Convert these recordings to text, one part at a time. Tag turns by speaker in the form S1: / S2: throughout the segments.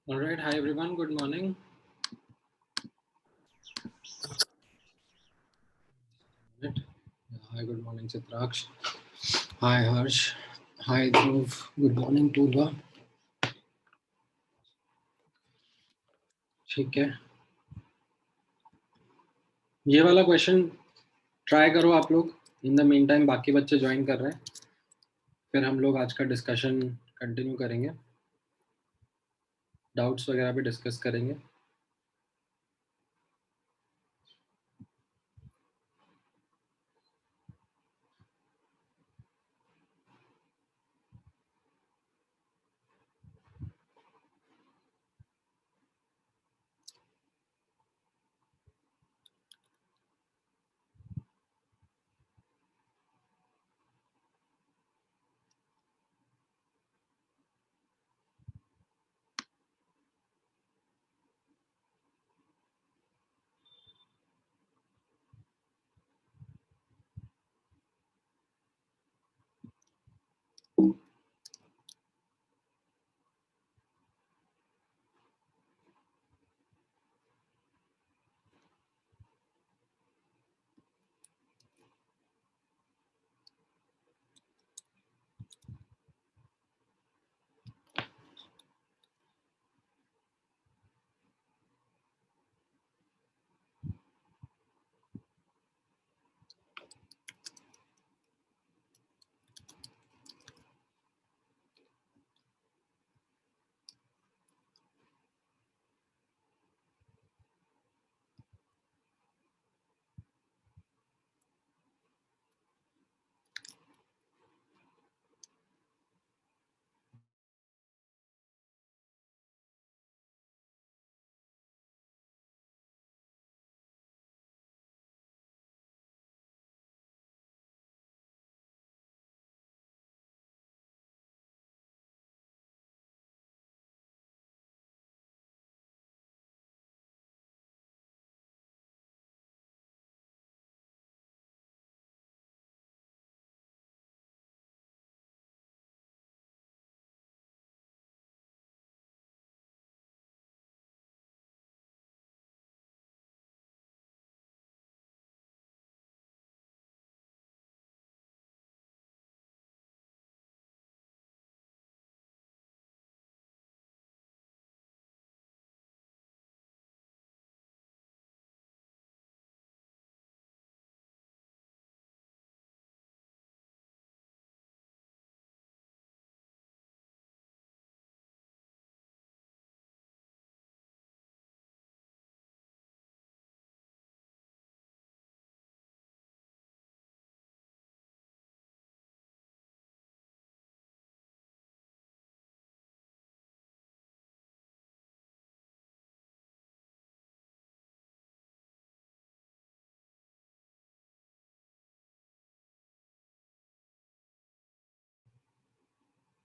S1: All right. Hi, everyone. Good morning. Hi, good morning, Chitraksh. Hi, Harsh. Hi, Dhruv. Good morning, Purva. ठीक है, ये वाला question try करो आप लोग. इन द मीन टाइम बाकी बच्चे ज्वाइन कर रहे हैं, फिर हम लोग आज का डिस्कशन कंटिन्यू करेंगे, डाउट्स वगैरह भी डिस्कस करेंगे.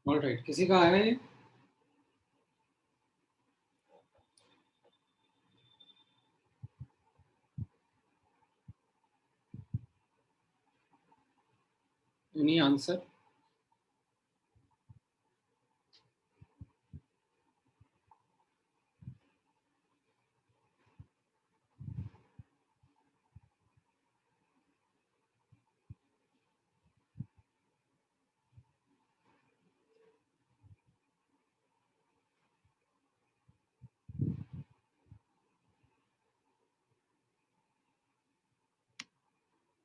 S1: ऑल राइट, किसी का आया है? Any answer?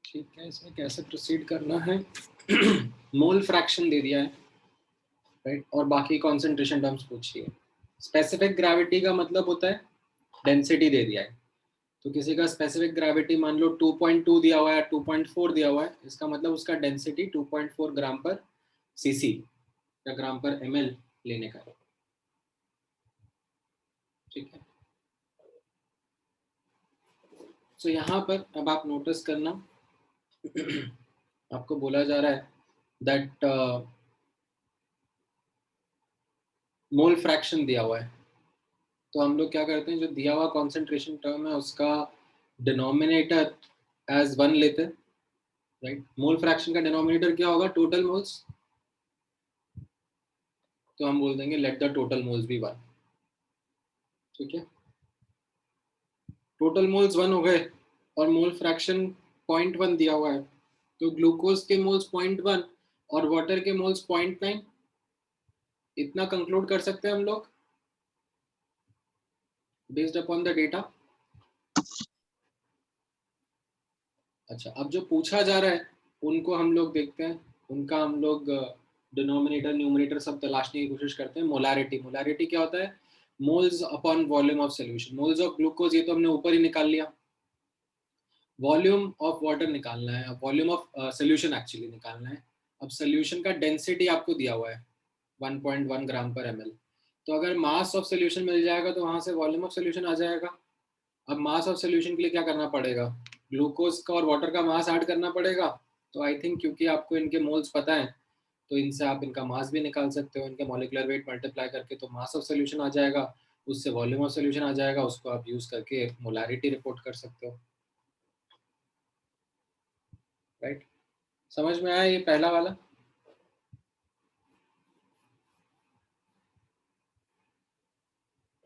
S1: ठीक है, इसमें कैसे प्रोसीड करना है? मोल फ्रैक्शन दे दिया है, राइट, और बाकी कॉन्सेंट्रेशन टर्म्स पूछिए. स्पेसिफिक ग्रेविटी का मतलब होता है डेंसिटी दे दिया है. तो किसी का स्पेसिफिक ग्रेविटी मान लो 2.2 दिया हुआ है, 2.4 दिया हुआ है, इसका मतलब उसका डेंसिटी 2.4 ग्राम पर सीसी या ग्राम पर एमएल लेने का है. ठीक है, तो यहाँ पर अब आप नोटिस करना, आपको बोला जा रहा है दैट मोल फ्रैक्शन दिया हुआ है. तो हम लोग क्या करते हैं, जो दिया हुआ कॉन्सेंट्रेशन टर्म है उसका डिनोमिनेटर एज वन लेते हैं, राइट. मोल फ्रैक्शन का डिनोमिनेटर क्या होगा? Total moles. तो हम बोल देंगे let the total moles be one. ठीक है, टोटल मोल्स 1 हो गए और मोल फ्रैक्शन 0.1 दिया हुआ है, तो ग्लूकोज के मोल्स 0.1 और वाटर के मोल्स 0.9, इतना कंक्लूड कर सकते हैं हम लोग बेस्ड अपॉन द डेटा। अच्छा, अब जो पूछा जा रहा है उनको हम लोग देखते हैं, उनका हम लोग डिनोमिनेटर न्यूमरेटर सब तलाशने की कोशिश करते हैं। मोलारिटी, मोलारिटी क्या होता है? Moles upon volume of solution. Moles of glucose ये तो हमने ऊपर ही निकाल लिया, वॉल्यूम ऑफ वाटर निकालना है, अब वॉल्यूम ऑफ सोल्यूशन एक्चुअली निकालना है। अब सोल्यूशन का डेंसिटी आपको दिया हुआ है 1.1 ग्राम पर ml, तो अगर मास ऑफ सोल्यूशन मिल जाएगा तो वहां से वॉल्यूम ऑफ सोल्यूशन आ जाएगा। अब मास ऑफ सोल्यूशन के लिए क्या करना पड़ेगा? ग्लूकोज का और वाटर का मास ऐड करना पड़ेगा। तो आई थिंक क्योंकि आपको इनके मोल्स पता है, तो इनसे आप इनका मास भी निकाल सकते हो, इनके मॉलिक्यूलर वेट मल्टीप्लाई करके, तो मास ऑफ सोल्यूशन आ जाएगा, उससे वॉल्यूम ऑफ सोल्यूशन आ जाएगा, उसको आप यूज करके मोलारिटी रिपोर्ट कर सकते हो। राइट, समझ में आया ये पहला वाला?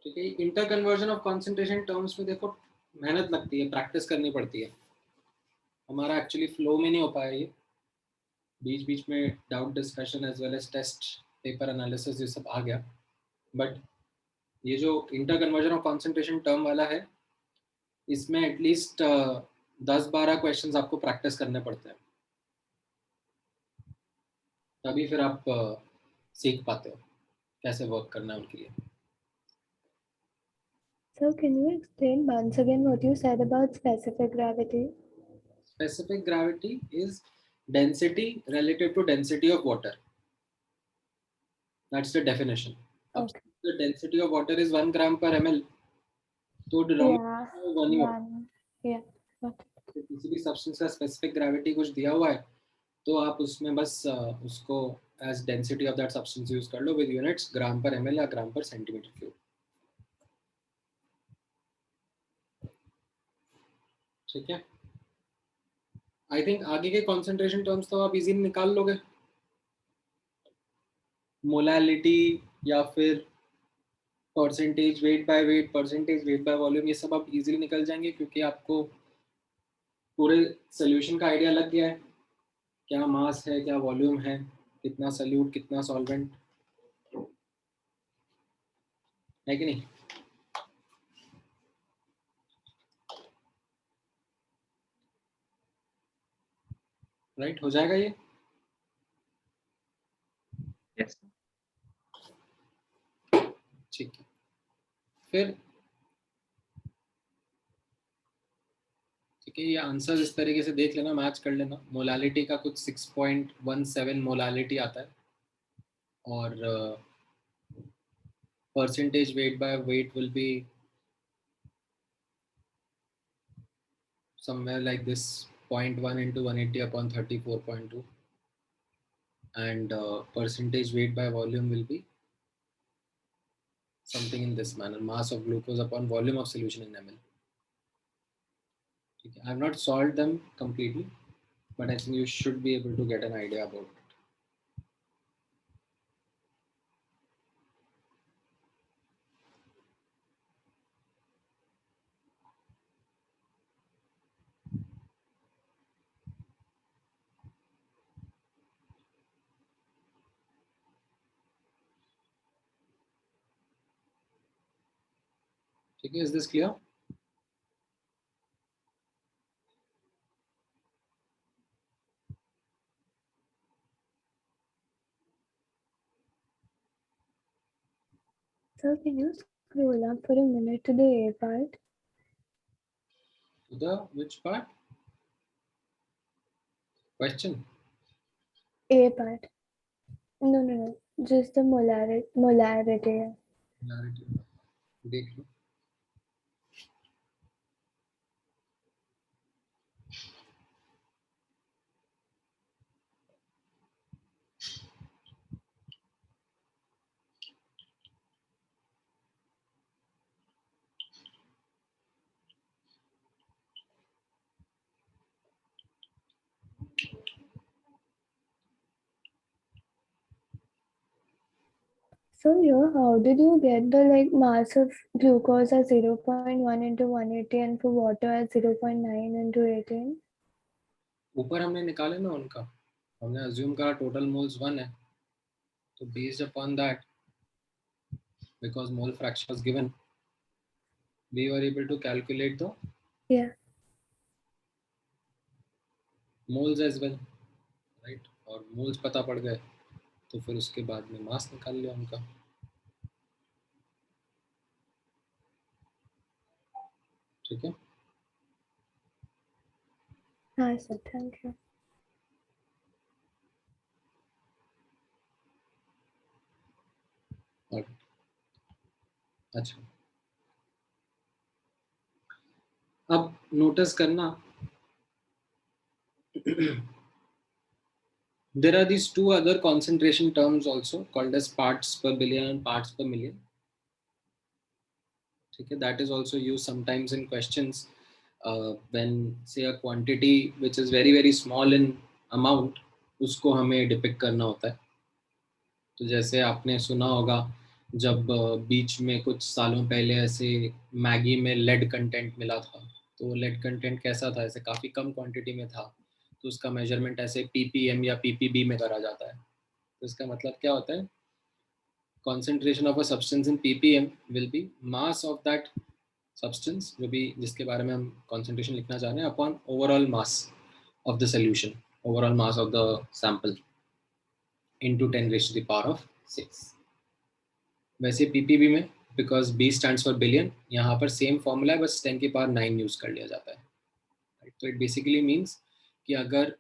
S1: ठीक है, inter conversion of concentration terms में देखो मेहनत लगती है, प्रैक्टिस करनी पड़ती है, हमारा एक्चुअली फ्लो में नहीं हो पाया ये, बीच बीच में doubt discussion as well as test paper analysis ये सब आ गया। बट ये जो interconversion of concentration term वाला है, इसमें एटलीस्ट 10-12 क्वेश्चंस आपको प्रैक्टिस करने पड़ते हैं, तभी फिर आप सीख पाते हो कैसे वर्क करना है उनके लिए।
S2: So can you explain once again what you said about specific gravity?
S1: Specific gravity is density relative to density of water. That's the definition. अब
S2: Okay.
S1: the density of water is 1 gram per ml, तो
S2: Yeah.
S1: Denominator 1 ही होगा।
S2: One. Yeah. Okay.
S1: तो किसी भी substance का specific gravity कुछ दिया हुआ है, तो आप उसमें बस उसको as density of that substance use कर लो विद यूनिट्स ग्राम पर ml या ग्राम पर सेंटीमीटर क्यूब। ठीक है, आई थिंक आगे के कॉन्सेंट्रेशन टर्म्स तो आप इजीली निकाल लोगे, मोलालिटी या फिर percentage weight by weight, percentage weight by volume, ये सब आप इजीली निकल जाएंगे क्योंकि आपको पूरे सोल्यूशन का आइडिया लग गया है, क्या मास है, क्या वॉल्यूम है, कितना सल्यूट, कितना सॉल्वेंट, है कि नहीं? राइट, हो जाएगा ये?
S3: Yes.
S1: ठीक है, फिर ठीक है, ये आंसर इस तरीके से देख लेना, मैच कर लेना। मोलालिटी का कुछ 6.17 मोलालिटी आता है, और percentage weight by weight will be somewhere like this, 0.1 into 180 upon 34.2, and percentage weight by volume will be something in this manner, mass of glucose upon volume of solution in ml. Okay, I have not solved them completely, but I think you should be able to get an idea about it. Okay, is this clear?
S2: So can you scroll up for a minute to the A part?
S1: To the which part? Question?
S2: A part. No, no, no. Just the molarity.
S1: Clarity. देख लो।
S2: So here, how did you get the like mass of glucose as 0.1 into 180 and for water as 0.9 into 18?
S1: ऊपर हमने निकाले ना उनका, हमने assume करा total moles 1 है, तो based upon that, because mole fraction was given, we were able to calculate the
S2: Yeah.
S1: moles as well, right? और moles पता पड़ गए तो फिर उसके बाद में मास निकाल लिया उनका. ठीक है.
S2: हाँ सर, थैंक यू.
S1: अच्छा, अब नोटिस करना there are these two other concentration terms also called as parts per billion and parts per million. ठीक है, that is also used sometimes in questions when say a quantity which is very very small in amount, उसको हमें depict करना होता है. तो जैसे आपने सुना होगा जब बीच में कुछ सालों पहले ऐसे मैगी में लेड कंटेंट मिला था, तो लेड कंटेंट कैसा था, ऐसे काफ़ी कम क्वांटिटी में था, तो उसका मेजरमेंट ऐसे ppm या ppb में करा जाता है. तो इसका मतलब क्या होता है, concentration of a substance in ppm will be mass of that substance, जो भी जिसके बारे में हम concentration लिखना चाह रहे हैं, upon overall mass of the solution, overall mass of the sample into 10 raised to the power of 6. वैसे ppb में because b stands for billion, यहाँ पर सेम फॉर्मूला है, बस 10 की पावर 9 यूज कर लिया जाता है. तो इट बेसिकली मीन्स कि अगर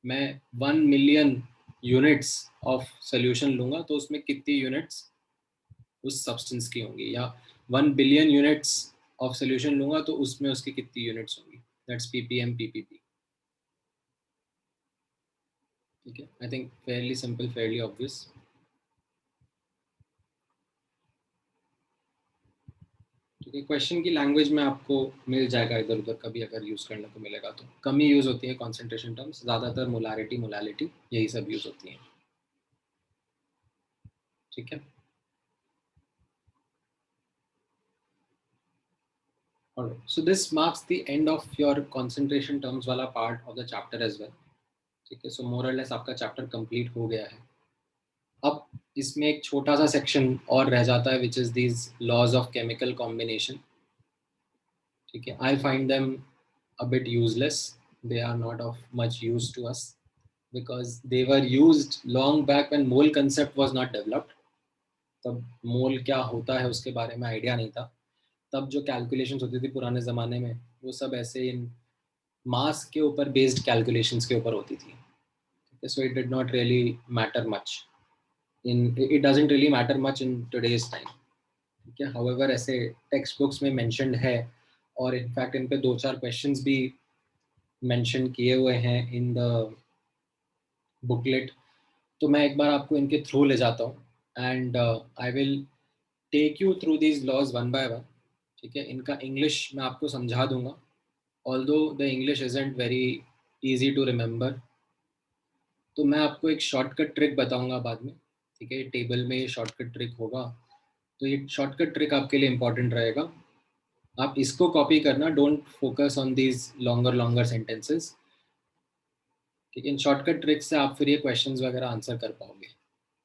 S1: मैं 1 मिलियन यूनिट्स ऑफ सोल्यूशन लूंगा तो उसमें कितनी यूनिट्स उस सब्सटेंस की होंगी, या 1 बिलियन यूनिट्स ऑफ सोल्यूशन लूंगा तो उसमें उसकी कितनी यूनिट्स होंगी. That's ppm ppb. ठीक है, I think Fairlie simple, Fairlie obvious. ठीक है, क्वेश्चन की लैंग्वेज में आपको मिल जाएगा इधर उधर कभी अगर यूज करने को मिलेगा तो. कम ही यूज होती है कॉन्सेंट्रेशन टर्म्स, ज्यादातर मोलारिटी मोलालिटी यही सब यूज होती हैं. ठीक है. Alright, so this marks the end of your concentration terms वाला part of the chapter as well. ठीक है, so more or less आपका chapter complete हो गया है. अब इसमें एक छोटा सा सेक्शन और रह जाता है which is these laws of chemical combination. ठीक है, I find them a bit useless. They are not of much use to us because they were used long back when mole concept was not developed. तब मोल क्या होता है उसके बारे में idea नहीं था. तब जो कैलकुलेशंस होती थी पुराने ज़माने में वो सब ऐसे इन मास के ऊपर बेस्ड कैलकुलेशंस के ऊपर होती थी. So it did not really matter much in, it doesn't really matter much in today's time. ठीक है, हाउएवर ऐसे टेक्स्ट बुक्स में मेंशन्ड है और इनफैक्ट इन पे 2-4 क्वेश्चंस भी मेंशन किए हुए हैं इन द बुकलेट. तो मैं एक बार आपको इनके थ्रू ले जाता हूँ and I will take you through these laws one by one. ठीक है, इनका इंग्लिश मैं आपको समझा दूंगा, although the English isn't very easy to remember. तो मैं आपको एक शॉर्टकट ट्रिक बताऊंगा बाद में. ठीक है, टेबल में ये शॉर्टकट ट्रिक होगा, तो ये शॉर्टकट ट्रिक आपके लिए इंपॉर्टेंट रहेगा. आप इसको कॉपी करना, don't focus on these longer longer sentences. ठीक है, इन शॉर्टकट ट्रिक से आप फिर ये क्वेश्चंस वगैरह आंसर कर पाओगे.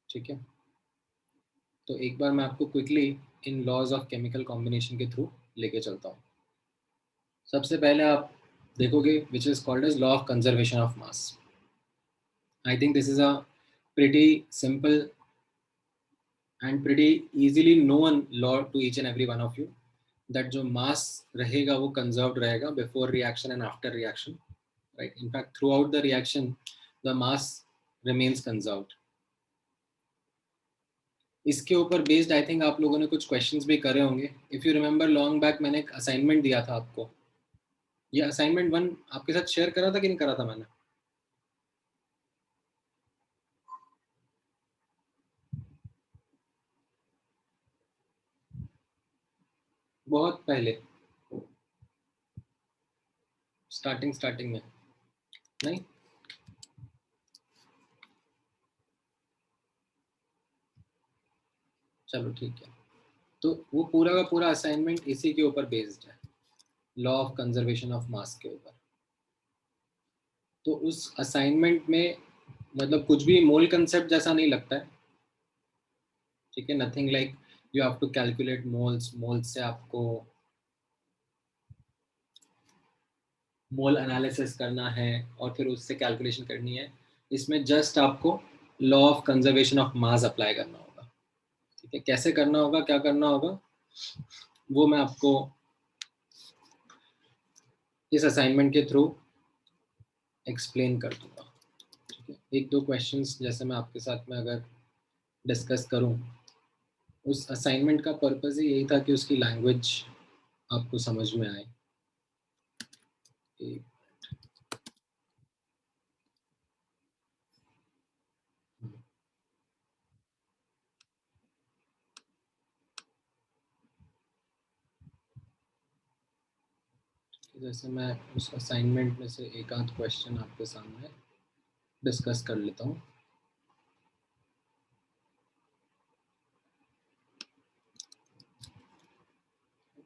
S1: ठीक है, तो एक बार मैं आपको quickly in laws of chemical combination के थ्रू लेके चलता हूँ. सबसे पहले आप देखोगे which is called as law of conservation of mass. I think this is a pretty simple and pretty easily known law to each and every one of you, that जो mass रहेगा वो conserved रहेगा before reaction and after reaction, right? In fact, throughout the reaction the mass remains conserved. इसके ऊपर based I think आप लोगों ने कुछ क्वेश्चंस भी करे होंगे. If you remember long back मैंने एक असाइनमेंट दिया था आपको. ये असाइनमेंट 1 आपके साथ शेयर करा था कि नहीं करा था मैंने? बहुत पहले, स्टार्टिंग में नहीं. चलो ठीक है, तो वो पूरा का पूरा असाइनमेंट इसी के ऊपर बेस्ड है, law of conservation of mass के ऊपर। तो उस असाइनमेंट में मतलब कुछ भी मोल कंसेप्ट जैसा नहीं लगता है, ठीक है, nothing like you have to calculate moles, moles से आपको मोल एनालिसिस करना है और फिर उससे कैलकुलेशन करनी है। इसमें जस्ट आपको law of conservation of mass apply करना होगा, ठीक है। कैसे करना होगा, क्या करना होगा, वो मैं आपको इस असाइनमेंट के थ्रू एक्सप्लेन कर दूंगा, ठीक है। एक दो क्वेश्चंस जैसे मैं आपके साथ में अगर डिस्कस करूं, उस असाइनमेंट का पर्पस ही यही था कि उसकी लैंग्वेज आपको समझ में आए। जैसे मैं उस असाइनमेंट में से एक आध क्वेश्चन आपके सामने डिस्कस कर लेता हूँ।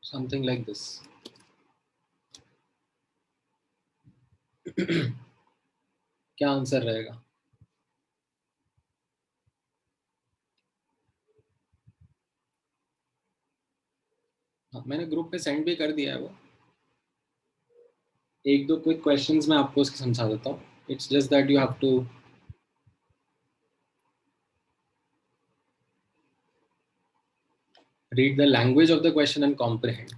S1: Something like this. क्या आंसर रहेगा? हाँ, मैंने ग्रुप पे सेंड भी कर दिया है वो। एक दो क्विक क्वेश्चंस मैं आपको उसके समझा देता हूँ। It's just that you have to read the language of the question and comprehend.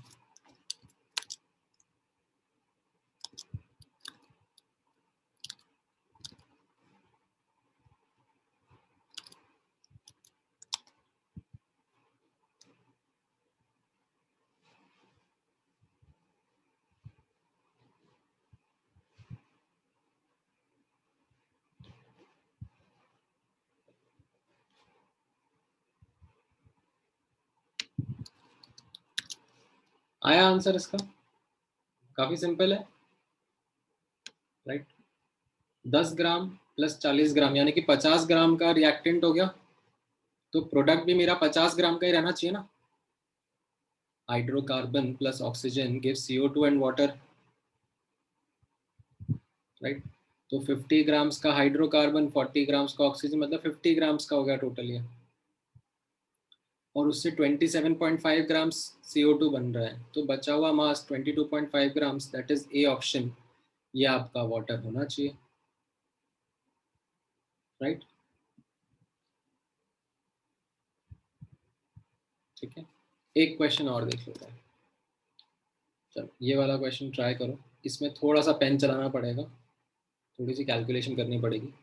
S1: आया आंसर इसका? काफी सिंपल है, राइट। 10 ग्राम प्लस 40 ग्राम यानी कि 50 ग्राम का रिएक्टेंट हो गया, तो प्रोडक्ट भी मेरा 50 ग्राम का ही रहना चाहिए ना। Hydrocarbon plus oxygen gives CO2 and water, right. तो 50 ग्राम्स का हाइड्रोकार्बन, 40 ग्राम्स का ऑक्सीजन, मतलब 50 ग्राम्स का हो गया टोटल ये। और उससे 27.5 ग्राम्स CO2 बन रहा है, तो बचा हुआ मास 22.5 grams, that is A option. ये आपका वाटर होना चाहिए, राइट। ठीक है, एक क्वेश्चन और देख लेते हैं। चलो ये वाला क्वेश्चन ट्राई करो, इसमें थोड़ा सा पेन चलाना पड़ेगा, थोड़ी सी कैलकुलेशन करनी पड़ेगी।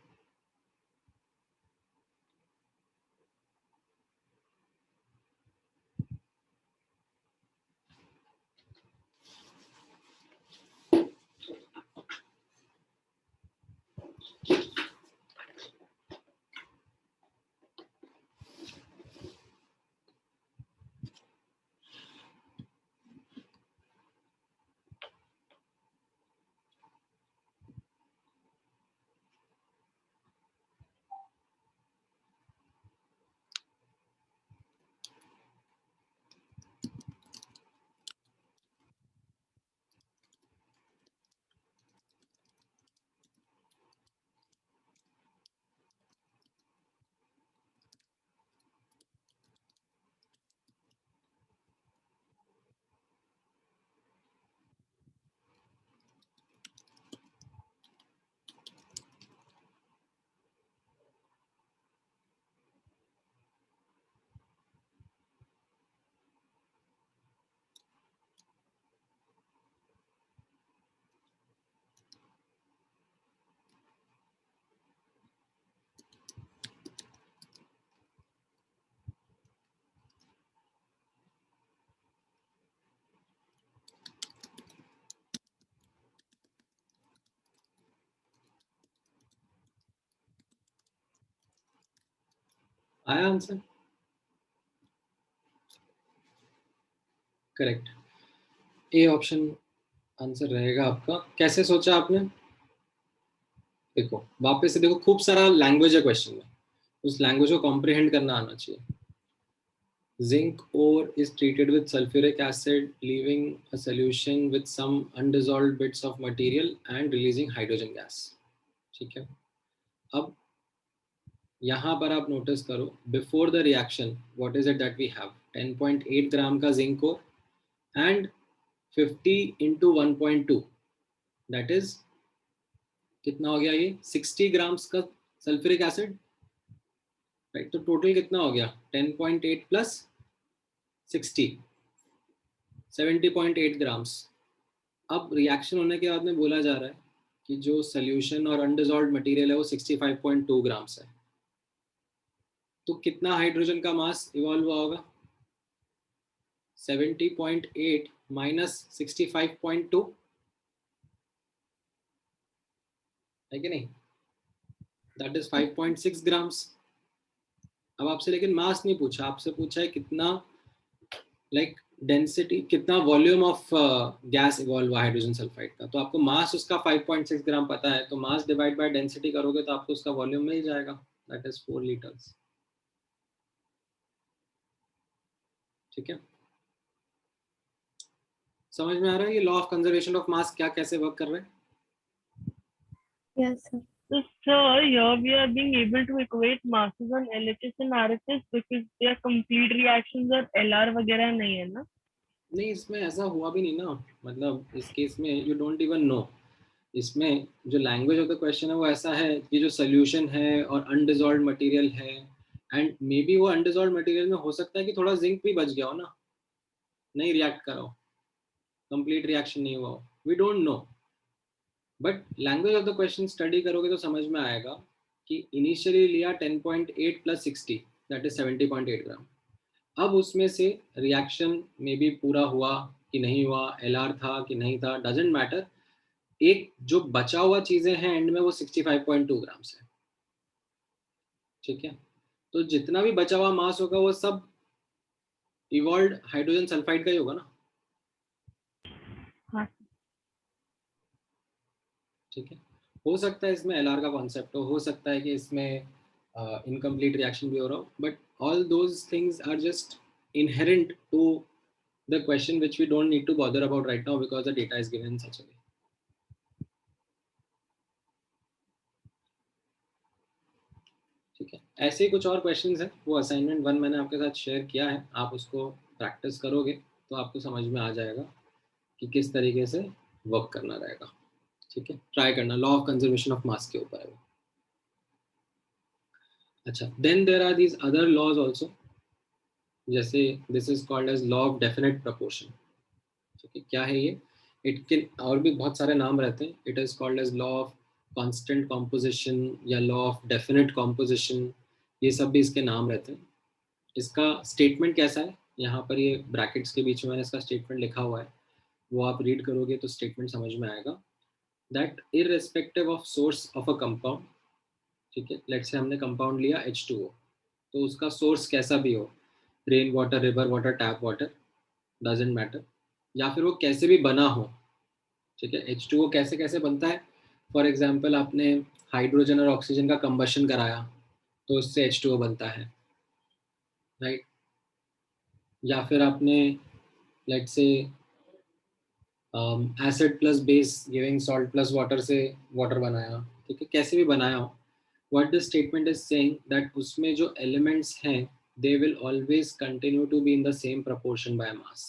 S1: आया answer? Correct, A option answer रहेगा आपका। कैसे सोचा आपने? देखो वापस से देखो, खूब सारा लैंग्वेज है क्वेश्चन में, उस लैंग्वेज को कॉम्प्रिहेंड करना आना चाहिए। zinc ore is treated with sulfuric acid, leaving a solution with some undissolved bits of material and releasing hydrogen gas. ठीक है, अब यहाँ पर आप नोटिस करो, before the reaction what is it that we have 10.8 gram का zinc core and 50 into 1.2, that is कितना हो गया, ये 60 ग्राम्स का सल्फ्यूरिक एसिड, राइट. तो टोटल कितना हो गया, 10.8 प्लस 60, 70.8 ग्राम्स. अब रिएक्शन होने के बाद में बोला जा रहा है कि जो सोल्यूशन और अनडिसॉल्व्ड मटेरियल है वो 65.2 ग्राम्स है. तो कितना हाइड्रोजन का मास इवॉल्व हुआ होगा, 70.8 माइनस 65.2, है कि नहीं, दैट इज 5.6 ग्राम्स. अब आपसे लेकिन मास नहीं पूछा, आपसे पूछा है कितना लाइक डेंसिटी, कितना वॉल्यूम ऑफ गैस इवॉल्व हुआ हाइड्रोजन सल्फाइड का. तो आपको मास उसका 5.6 ग्राम पता है, तो मास डिवाइड बाय डेंसिटी करोगे तो आपको उसका वॉल्यूम मिल जाएगा, दैट इज 4 लीटर्स. ठीक है, समझ में आ रहा है ये लॉ ऑफ कंजर्वेशन ऑफ मास क्या कैसे वर्क कर रहा है?
S2: Yes, sir.
S3: So, sir, here we are being able to equate masses on LHS and RHS because their complete reactions और LR वगैरह नहीं है ना?
S1: नहीं, इसमें ऐसा हुआ भी नहीं ना, मतलब इस केस में यू डोंट इवन नो. इसमें जो लैंग्वेज ऑफ द क्वेश्चन है वो ऐसा है कि जो सोल्यूशन है और अनडिसॉल्व्ड मटेरियल है, एंड मे बी वो अनडिसॉल्व्ड मटेरियल में हो सकता है कि थोड़ा जिंक भी बच गया हो ना, नहीं रिएक्ट करा हो, कंप्लीट रिएक्शन नहीं हुआ हो, we don't know. But language of the question study करोगे तो समझ में आएगा कि इनिशियली लिया 10.8 प्लस 60, दैट इज 70.8 ग्राम. अब उसमें से रिएक्शन में भी पूरा हुआ कि नहीं हुआ, एलआर था कि नहीं था, डजेंट मैटर. एक जो बचा हुआ चीजें हैं एंड में वो 65.2 ग्राम्स है. ठीक है, तो जितना भी बचा हुआ मास होगा वो सब इवॉल्व हाइड्रोजन सल्फाइड का ही होगा ना.
S3: हाँ.
S1: ठीक है, हो सकता है इसमें एलआर का कॉन्सेप्ट हो सकता है कि इसमें इनकम्प्लीट रिएक्शन भी हो रहा हो, but all those things are just inherent to the question which we don't need to bother about right now because the data is given in such a way. ठीक है, ऐसे ही कुछ और क्वेश्चंस हैं, वो असाइनमेंट 1 मैंने आपके साथ शेयर किया है, आप उसको प्रैक्टिस करोगे तो आपको समझ में आ जाएगा कि किस तरीके से वर्क करना रहेगा. ठीक है, ट्राई करना, law of conservation of mass के ऊपर है. अच्छा, then there are these other laws also, जैसे this is called as law of definite proportion. ठीक है, क्या है ये, इट के और भी बहुत सारे नाम रहते हैं. It is called as law of constant composition या लॉ ऑफ डेफिनेट कॉम्पोजिशन, ये सब भी इसके नाम रहते हैं. इसका स्टेटमेंट कैसा है, यहाँ पर ये ब्रैकेट्स के बीच में मैंने इसका स्टेटमेंट लिखा हुआ है, वो आप रीड करोगे तो स्टेटमेंट समझ में आएगा. That irrespective of source of a compound, ठीक है, लेट्स से हमने कंपाउंड लिया H2O, तो उसका सोर्स कैसा भी हो, rain water, river water, tap water, doesn't matter, या फिर वो कैसे भी बना हो. ठीक है, H2O कैसे कैसे बनता है, फॉर एग्जाम्पल आपने हाइड्रोजन और ऑक्सीजन का कंबशन कराया तो उससे H2O बनता है, राइट. या फिर आपने let's say acid plus base giving salt plus water से वाटर बनाया. ठीक है, कैसे भी बनाया हो, what the statement is saying that उसमें जो एलिमेंट्स हैं they will always continue to be in the same proportion by mass.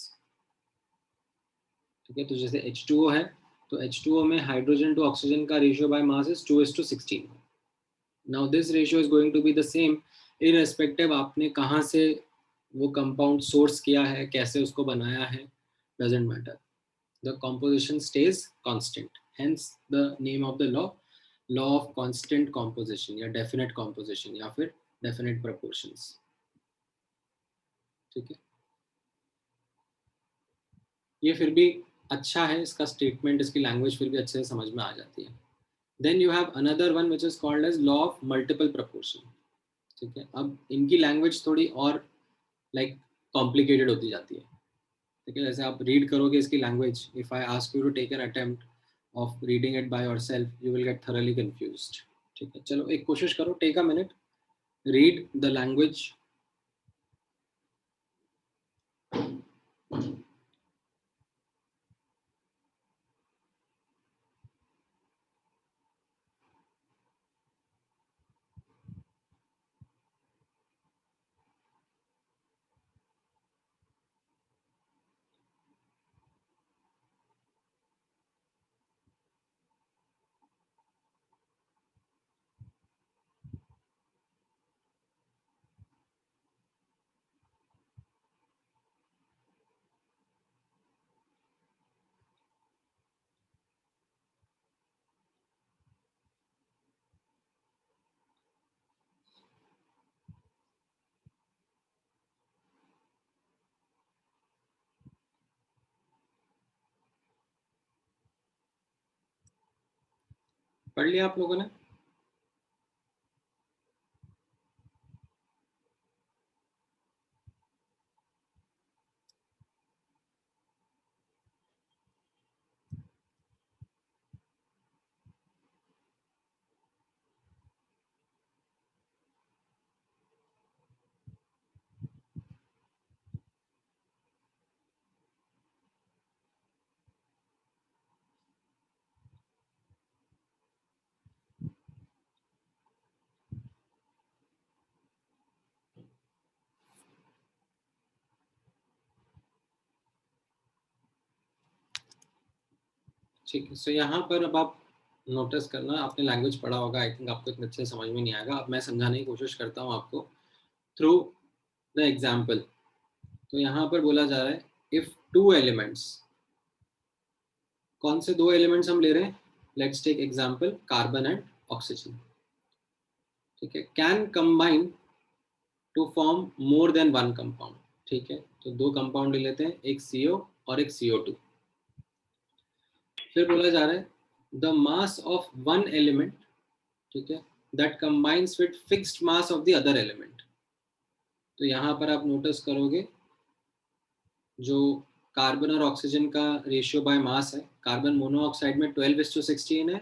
S1: ठीक है, तो जैसे H2O है तो H2O में हाइड्रोजन टू ऑक्सीजन का ratio by mass is 2:16. Now this ratio is going to be the same irrespective आपने कहाँ से वो कंपाउंड सोर्स किया है, कैसे उसको बनाया है, doesn't matter, the composition stays constant, hence the name of the law of constant composition या definite composition या फिर definite proportions. ठीक है, ये फिर भी अच्छा है, इसका स्टेटमेंट, इसकी लैंग्वेज फिर भी अच्छे से समझ में आ जाती है. Then you have another one which is called as law of multiple proportion. ठीक है, अब इनकी लैंग्वेज थोड़ी और लाइक कॉम्प्लिकेटेड होती जाती है. ठीक है, जैसे आप रीड करोगे इसकी language, if I ask you to take an attempt of reading it by yourself, you will get thoroughly confused. ठीक है, चलो एक कोशिश करो, take a minute, read the language पढ़ लिया आप लोगों ने? ठीक है, सो यहाँ पर अब आप नोटिस करना, आपने लैंग्वेज पढ़ा होगा, आई थिंक आपको इतने अच्छे समझ में नहीं आएगा। अब मैं समझाने की कोशिश करता हूँ आपको थ्रू द एग्जाम्पल। तो यहाँ पर बोला जा रहा है इफ टू एलिमेंट्स, कौन से दो एलिमेंट्स हम ले रहे हैं? Let's take example carbon and oxygen. ठीक है, can combine to form more than one compound. ठीक है, तो दो कंपाउंड ले लेते हैं, एक CO और एक CO2। फिर बोला जा रहा है the mass of one element, ठीक है, that combines with fixed mass of the other element. तो यहाँ पर आप नोटिस करोगे जो कार्बन और ऑक्सीजन का रेशियो बाय मास है, कार्बन मोनोऑक्साइड में 12:16 है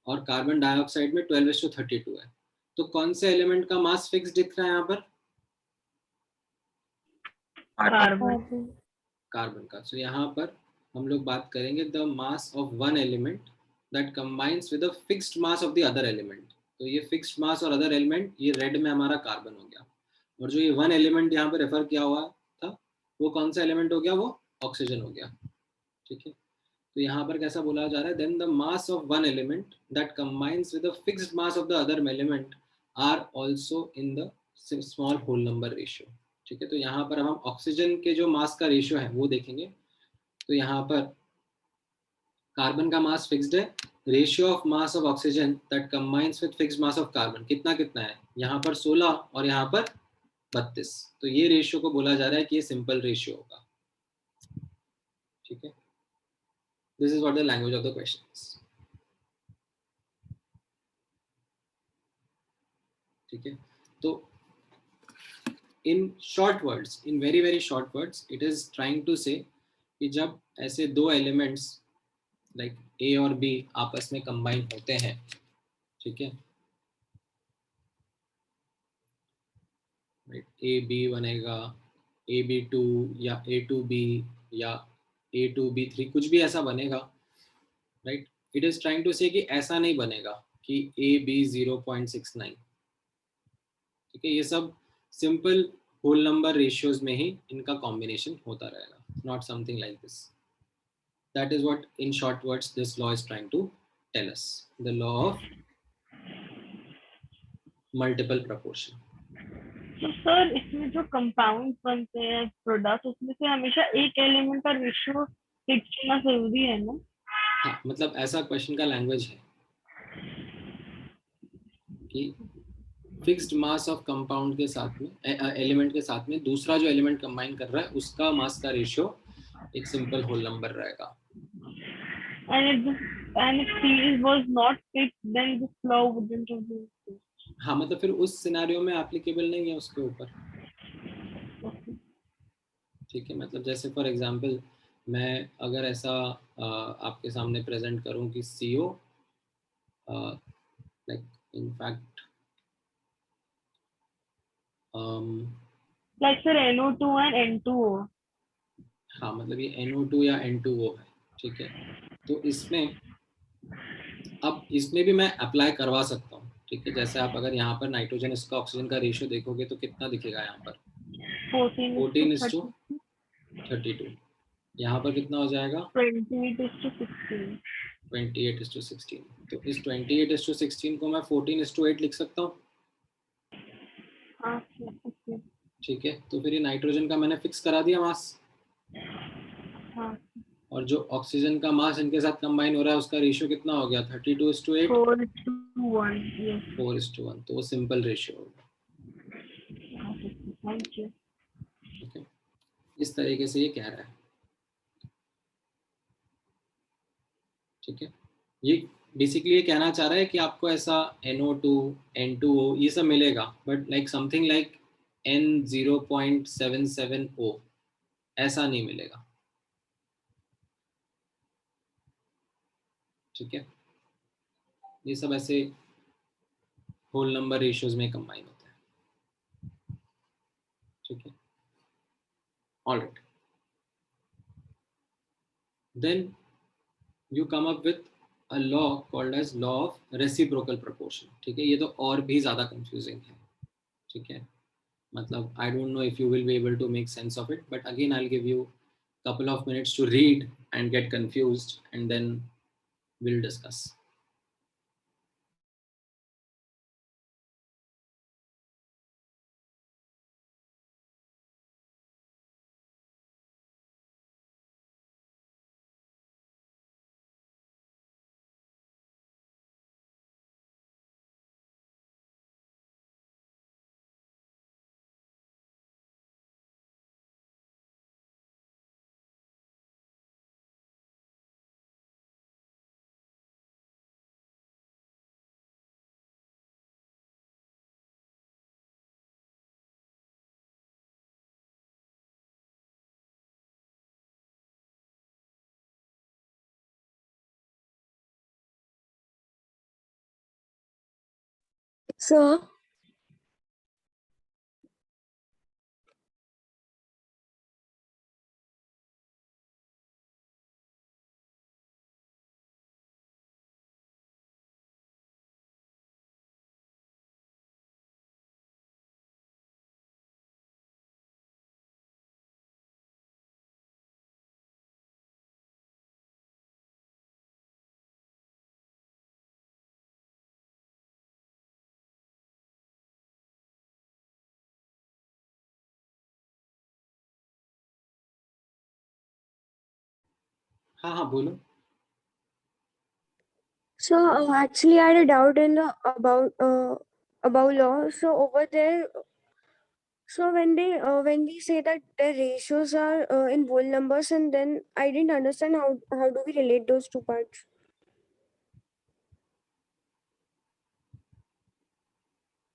S1: और कार्बन डाइऑक्साइड में 12:32 है। तो कौन से एलिमेंट का मास फिक्स दिख रहा है यहाँ पर?
S3: कार्बन।
S1: कार्बन का। सो यहाँ पर हम लोग बात करेंगे the mass of one element that combines with the fixed mass of the other element. तो ये फिक्स्ड मास और अदर एलिमेंट, ये रेड में हमारा कार्बन हो गया, और जो ये वन एलिमेंट यहाँ पर रेफर किया हुआ था वो कौन सा एलिमेंट हो गया? वो ऑक्सीजन हो गया। ठीक है, तो यहाँ पर कैसा बोला जा रहा है, then the mass of one element that combines with the fixed mass of the other element are also in the small whole number ratio. ठीक है, तो यहाँ पर हम ऑक्सीजन के जो मास का रेशियो है वो देखेंगे। तो यहाँ पर कार्बन का मास फिक्स्ड है, ratio of mass of oxygen that combines with fixed mass of carbon कितना कितना है? यहाँ पर 16 और यहाँ पर 32। तो ये रेशियो को बोला जा रहा है कि ये सिंपल रेशियो होगा। ठीक है, this is what the language of the question is. ठीक है, तो in short words, in very very short words, it is trying to say कि जब ऐसे दो एलिमेंट्स लाइक A और B आपस में कंबाइन होते हैं, ठीक है, AB बनेगा AB2 या A2B या A2B3, कुछ भी ऐसा बनेगा, right. It is trying to say कि ऐसा नहीं बनेगा कि AB 0.69। ठीक है, ये सब सिंपल होल नंबर रेशियोज में ही इनका कॉम्बिनेशन होता रहेगा, not something like this. That is what, in short words, this law is trying to tell us. The law of multiple proportion.
S3: तो सर इसमें जो कंपाउंड बनते हैं प्रोडक्ट, उसमें से हमेशा एक एलिमेंट का रेशियो फिक्स होना जरूरी है ना?
S1: हाँ, मतलब ऐसा क्वेश्चन का लैंग्वेज है कि फिक्स्ड मास ऑफ कंपाउंड के साथ में, एलिमेंट के साथ में दूसरा जो एलिमेंट कंबाइन कर रहा है उसका मास का रेशियो एक सिंपल होल नंबर रहेगा।
S3: And if C was not fixed, then this law wouldn't have been fixed.
S1: हाँ, मतलब फिर उस सिनेरियो में एप्लीकेबल नहीं है उसके ऊपर। ठीक है, मतलब जैसे फॉर एग्जांपल मैं अगर ऐसा आपके सामने प्रेजेंट करूं कि CO like in fact
S3: Like sir NO2 and N2O.
S1: हाँ मतलब ये NO2 या N2O है, ठीक है। तो इसमें अब इसमें भी मैं अप्लाई करवा सकता हूँ, ठीक है। जैसे आप अगर यहाँ पर नाइट्रोजन इसका ऑक्सीजन का रेशियो देखोगे तो कितना दिखेगा यहाँ पर 14:32। यहाँ पर कितना हो जाएगा
S3: 28:16।
S1: 28:16। तो इस 28:16 को मैं 14:8 लिख सकता हूँ,
S3: हाँ ठीक
S1: ठीक है। तो फिर ये नाइट्रोजन का मैंने फिक्स करा दिया मास,
S3: हाँ
S1: और जो ऑक्सीजन का मास इनके साथ कंबाइन हो रहा है उसका रेशियो कितना हो गया 32:8,
S3: 4:1। यस
S1: 4:1। तो वो सिंपल रेशियो होगा,
S3: थैंक यू।
S1: ठीक है। इस तरीके से ये कह रहा है, ठीक है। ये बेसिकली ये कहना चाह रहा है कि आपको ऐसा NO2 N2O ये सब मिलेगा, but like something like N0.77O ऐसा नहीं मिलेगा, ठीक है। ये सब ऐसे होल नंबर रेशियोज में कंबाइन होता है, ठीक है। Alright, then you come up with a law called as law of reciprocal proportion, ठीक है। ये तो और भी ज़्यादा confusing है, ठीक है। मतलब I don't know if you will be able to make sense of it, but again I'll give you couple of minutes to read and get confused and then we'll discuss.
S2: So,
S1: हाँ हाँ बोलो।
S2: actually, I had a doubt in the about law. So over there, so when we say that the ratios are in whole numbers, and then I didn't understand how do we relate those two parts.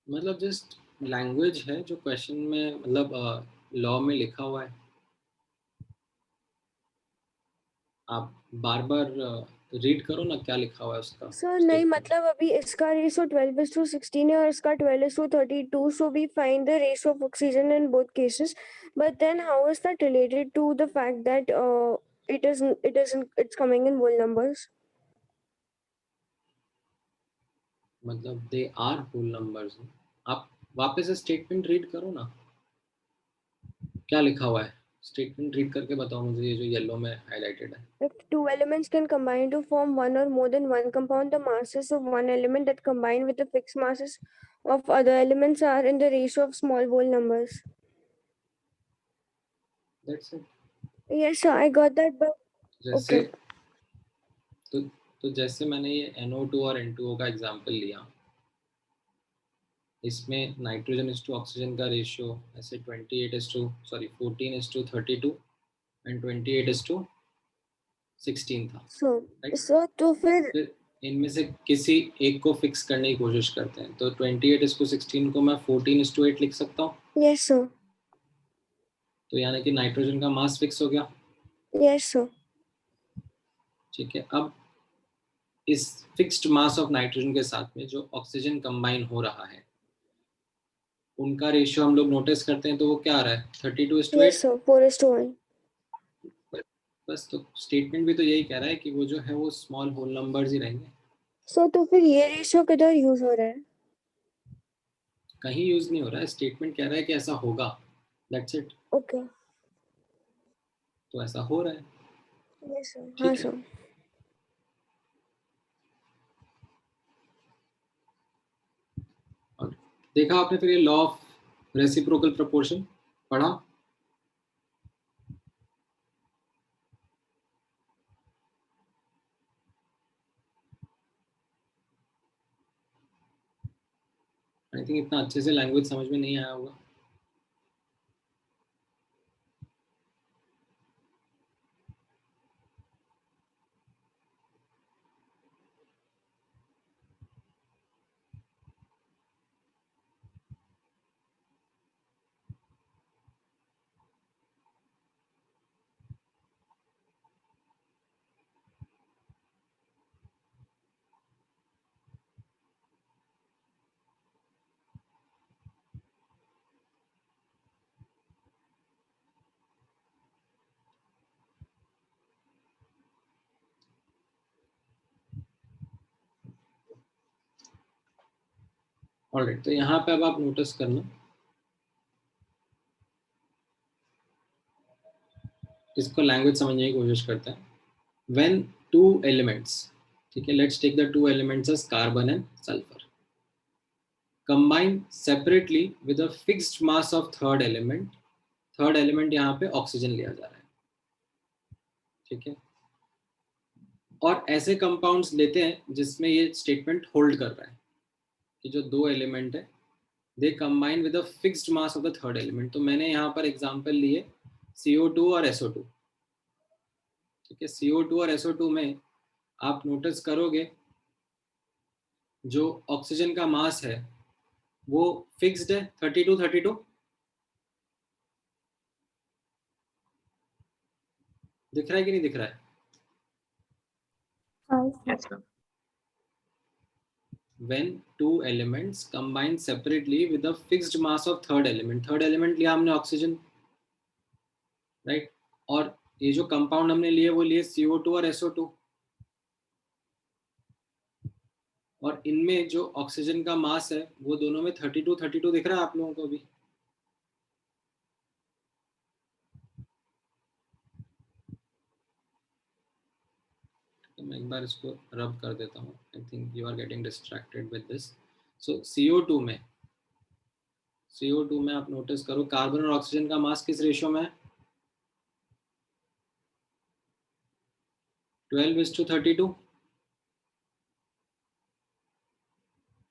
S1: मतलब just language है जो question में मतलब law में लिखा हुआ है, आप बार बार रीड करो ना क्या लिखा हुआ है उसका
S2: सर नहीं
S1: statement.
S2: मतलब अभी इसका रेशो 12:16 है और इसका 12:32, so we find the ratio of oxygen in both cases, but then how is that related to the fact that it's coming in whole numbers?
S1: मतलब दे आर होल नंबर्स। आप वापस से स्टेटमेंट रीड करो ना, क्या लिखा हुआ है स्टेटमेंट रीड करके बताओ मुझे, ये जो येलो में हाईलाइटेड है।
S2: If two elements can combine to form one or more than one compound, the masses of one element that combine with the fixed masses of other elements are in the ratio of small whole numbers.
S1: That's it.
S2: Yes, sir, I got that, but
S1: जैसे
S2: okay.
S1: तो जैसे मैंने ये NO2 और N2O का example लिया, इसमें nitrogen is to oxygen का रेशियो ऐसे 14:32 एंड 28:16 था, राइट।
S2: तो फिर
S1: फिर इनमें से किसी एक को फिक्स करने की कोशिश करते हैं, तो 28:16 को मैं 14:8 लिख सकता हूँ,
S2: yes sir,
S1: तो यानी कि नाइट्रोजन का मास फिक्स हो गया,
S2: yes sir,
S1: ठीक है। अब इस फिक्स्ड मास ऑफ नाइट्रोजन के साथ में जो ऑक्सीजन कंबाइन हो रहा है उनका रेशियो हम लोग नोटिस करते हैं, तो वो क्या आ रहा है 32:8।
S2: yes sir, 4:1.
S1: बस, तो स्टेटमेंट भी तो यही कह रहा है कि वो जो है वो स्मॉल होल नंबर्स ही रहेंगे।
S2: सो तो फिर ये रेशियो किधर यूज हो रहा है?
S1: कहीं यूज नहीं हो रहा है, स्टेटमेंट कह रहा है कि ऐसा होगा, दैट्स इट।
S2: ओके,
S1: तो ऐसा हो रहा है,
S2: यस सर, हाँ
S1: ठीक है।
S2: सर।
S1: और देखा आपने फिर ये लॉ ऑफ रेसिप्रोकल प्रोपोर्शन पढ़ा? आई थिंक इतना अच्छे से लैंग्वेज समझ में नहीं आया होगा। ऑलराइट, तो यहाँ पे अब आप नोटिस करना, इसको लैंग्वेज समझने की कोशिश करते हैं। व्हेन टू एलिमेंट्स, ठीक है, let's take the two elements as carbon and sulphur, combine separately with a fixed mass of third element, third element यहाँ पे ऑक्सीजन लिया जा रहा है, ठीक है। और ऐसे कंपाउंड्स लेते हैं जिसमें ये स्टेटमेंट होल्ड कर रहा है कि जो दो एलिमेंट है they combine with a fixed mass of the third element. तो मैंने यहाँ पर एग्जांपल लिए CO2 और SO2, ठीक है। CO2 और SO2 में आप नोटिस करोगे जो ऑक्सीजन का मास है वो फिक्स्ड है 32 दिख रहा है कि नहीं दिख रहा है?
S2: Yes, sir.
S1: When two elements combine separately with a fixed mass of third element लिया हमने ऑक्सीजन, राइट। और ये जो कंपाउंड हमने लिए वो लिए CO2 और SO2, और इनमें जो ऑक्सीजन का मास है वो दोनों में 32 दिख रहा है आप लोगों को भी? तो मैं एक बार इसको रब कर देता हूँ, I think you are getting distracted with this. So CO2 में आप नोटिस करो कार्बन और ऑक्सीजन का मास किस रेशियो में है? 12:32,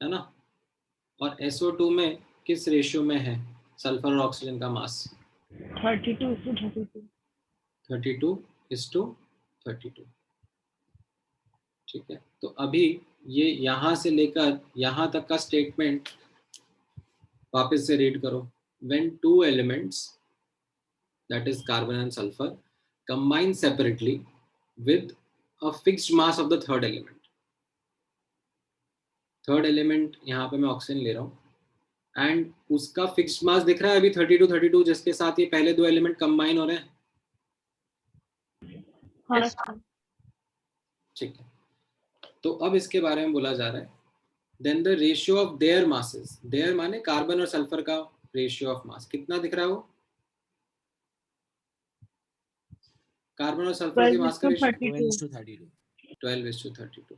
S1: है ना। और SO2 में किस रेशियो में है सल्फर और ऑक्सीजन का मास?
S3: 32:32.
S1: 32:32, ठीक है। तो अभी ये यहाँ से लेकर यहाँ तक का स्टेटमेंट वापस से रीड करो। When two elements that is carbon and sulphur combine separately with a fixed mass of the third element, third element यहाँ पे मैं ऑक्सीजन ले रहा हूँ एंड उसका फिक्स्ड मास दिख रहा है अभी 32 जिसके साथ ये पहले दो एलिमेंट कंबाइन हो रहे हैं,
S3: हाँ,
S1: ठीक है। तो अब इसके बारे में बोला जा रहा है then the ratio of their masses, their माने कार्बन और सल्फर का रेशियो ऑफ मास कितना दिख रहा है? वो कार्बन और सल्फर के मास का रेशियो 12:32,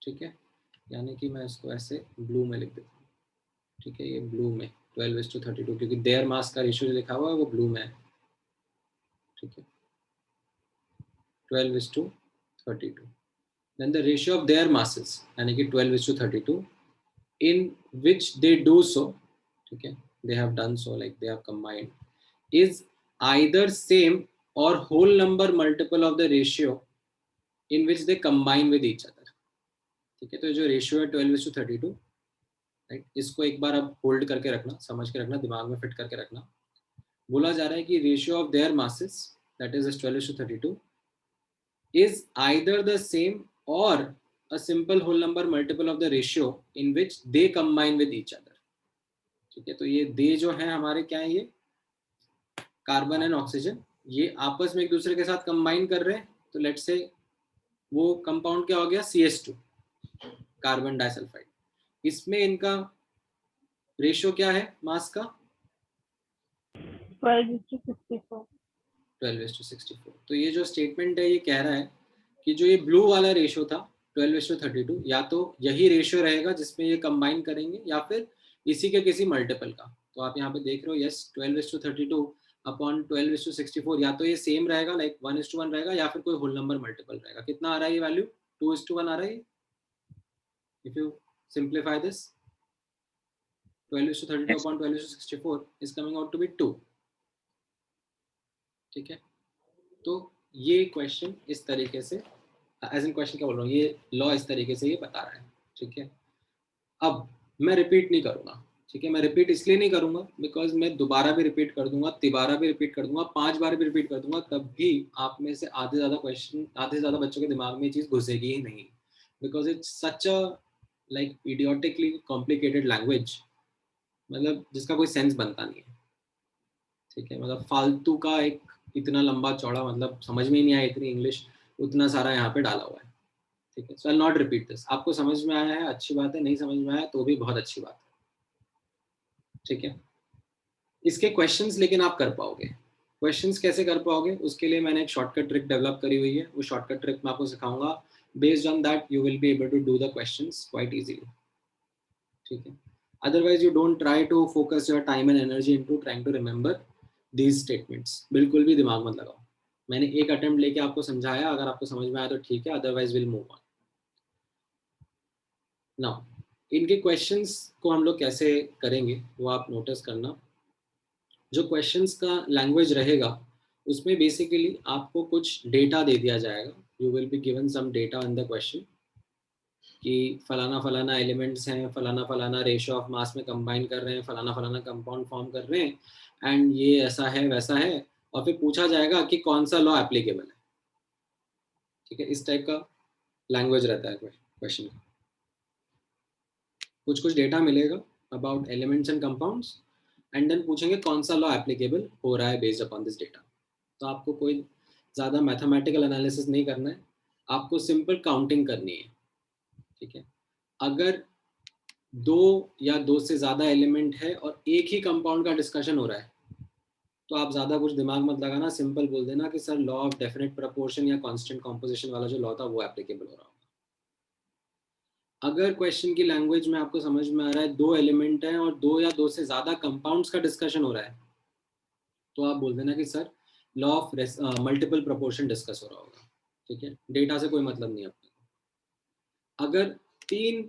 S1: ठीक है। यानी कि मैं इसको ऐसे ब्लू में लिख देता हूँ, ठीक है। ये ब्लू में 12:32 क्योंकि देयर मास का रेशियो जो लिखा हुआ है वो ब्लू में है, ठीक है। 12:32 then the ratio of their masses यानी कि 12:32 in which they do so, ठीक है, they have done so like they have combined is either same or whole number multiple of the ratio in which they combine with each other, ठीक है। तो जो ratio है 12:32, right, इसको एक बार अब होल्ड करके रखना, समझ के रखना, दिमाग में फिट करके रखना। बोला जा रहा है कि ratio of their masses that is 12:32 is either the same or a simple whole number multiple of the ratio in which they combine with each other, ठीक है। तो ये दे जो है हमारे क्या है, ये कार्बन एंड ऑक्सीजन, ये आपस में एक दूसरे के साथ कंबाइन कर रहे हैं, तो लेट्स से वो कंपाउंड क्या हो गया, CH2 कार्बन डाइसल्फाइड। इसमें इनका रेशियो क्या है मास का,
S3: 12:64।
S1: 12:64। तो ये जो स्टेटमेंट है ये कह रहा है कि जो ये ब्लू वाला रेशियो था 12:32, या तो यही रेशियो रहेगा जिसमें ये कंबाइन करेंगे या फिर इसी के किसी मल्टीपल का। तो आप यहाँ पे देख रहे हो, यस 12:32 अपॉन 12:64, या तो ये सेम रहेगा लाइक 1:1 रहेगा, या फिर कोई होल नंबर मल्टीपल रहेगा। कितना आ रहा है ये वैल्यू, 2:1 आ रहा है। If you simplify this, 12:32 upon 12:64 is coming out to be 2। ठीक है, तो ये क्वेश्चन इस तरीके से, एज इन क्वेश्चन क्या बोल रहा हूँ, ये लॉ इस तरीके से ये बता रहा है। ठीक है, अब मैं रिपीट नहीं करूँगा। ठीक है, मैं रिपीट इसलिए नहीं करूँगा बिकॉज मैं दोबारा भी रिपीट कर दूंगा, तिबारा भी रिपीट कर दूंगा, 5 बार भी रिपीट कर दूंगा, तब भी आप में से आधे ज़्यादा क्वेश्चन, आधे से ज़्यादा बच्चों के दिमाग में ये चीज़ घुसेगी ही नहीं, because it's such a like idiotically complicated language, मतलब जिसका कोई सेंस बनता नहीं है। ठीक है, मतलब फालतू का एक इतना लंबा चौड़ा, मतलब समझ में ही नहीं आया इतनी इंग्लिश, उतना सारा यहाँ पे डाला हुआ है। ठीक है, सो आई नॉट रिपीट दिस। आपको समझ में आया है अच्छी बात है, नहीं समझ में आया तो भी बहुत अच्छी बात है। ठीक है, इसके क्वेश्चंस लेकिन आप कर पाओगे। क्वेश्चंस कैसे कर पाओगे, उसके लिए मैंने एक शॉर्टकट ट्रिक डेवलप करी हुई है, वो शॉर्टकट ट्रिक मैं आपको सिखाऊंगा। Based on that you will be able to do the questions quite easily. ठीक है, otherwise you don't try to focus your time and energy into trying to remember these statements. बिल्कुल भी दिमाग मत लगाओ। मैंने एक अटेम्प्ट लेके आपको समझाया, अगर आपको समझ में आया तो ठीक है, otherwise will move on. Now इनके क्वेश्चंस को हम लोग कैसे करेंगे वो आप नोटिस करना। जो क्वेश्चंस का लैंग्वेज रहेगा उसमें बेसिकली आपको कुछ डेटा दे दिया जाएगा। You will be given some data in the question कि फलाना फलाना एलिमेंट्स हैं, फलाना फलाना रेशियो ऑफ मास में कंबाइन कर रहे हैं, फलाना फलाना कंपाउंड फॉर्म कर रहे हैं, एंड ये ऐसा है वैसा है, और फिर पूछा जाएगा कि कौन सा लॉ एप्लीकेबल है। ठीक है, इस टाइप का लैंग्वेज रहता है क्वेश्चन का। कुछ कुछ डेटा मिलेगा about elements and compounds, and then पूछेंगे कौन सा लॉ एप्लीकेबल हो रहा है बेस्ड अपॉन दिस डेटा। तो आपको कोई ज़्यादा मैथमेटिकल एनालिसिस नहीं करना है, आपको सिंपल काउंटिंग करनी है। ठीक है, अगर 2 या 2 से ज़्यादा एलिमेंट है और एक ही कंपाउंड का डिस्कशन हो रहा है, तो आप ज़्यादा कुछ दिमाग मत लगाना, सिंपल बोल देना कि sir law of definite proportion या कांस्टेंट कॉम्पोजिशन वाला जो लॉ था वो एप्लीकेबल हो रहा होगा। अगर क्वेश्चन की लैंग्वेज में आपको समझ में आ रहा है 2 एलिमेंट हैं और 2 या 2 से ज़्यादा कंपाउंड्स का डिस्कशन हो रहा है, तो आप बोल देना कि sir law of multiple proportion discuss हो रहा होगा। ठीक है, डेटा से कोई मतलब नहीं अपने को। अगर 3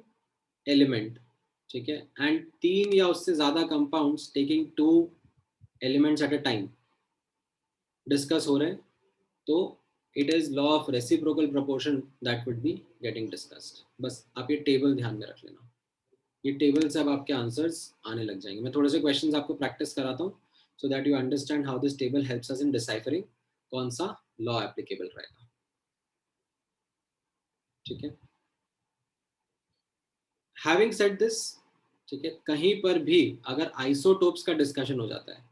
S1: एलिमेंट, ठीक है, एंड 3 या उससे ज़्यादा compounds taking 2 elements eight a time discuss हो रहे हैं, तो it is law of reciprocal proportion that would be getting discussed. बस आप ये टेबल ध्यान में रख लेना, ये टेबल से अब आपके आंसर्स आने लग जाएंगे। मैं थोड़े से क्वेश्चंस आपको प्रैक्टिस कराता हूँ so that you understand how this table helps us in deciphering कौन सा लॉ एप्लीकेबल रहेगा। ठीक है, हैविंग सेड दिस, ठीक है, कहीं पर भी अगर आइसोटोप्स का डिस्कशन हो जाता है,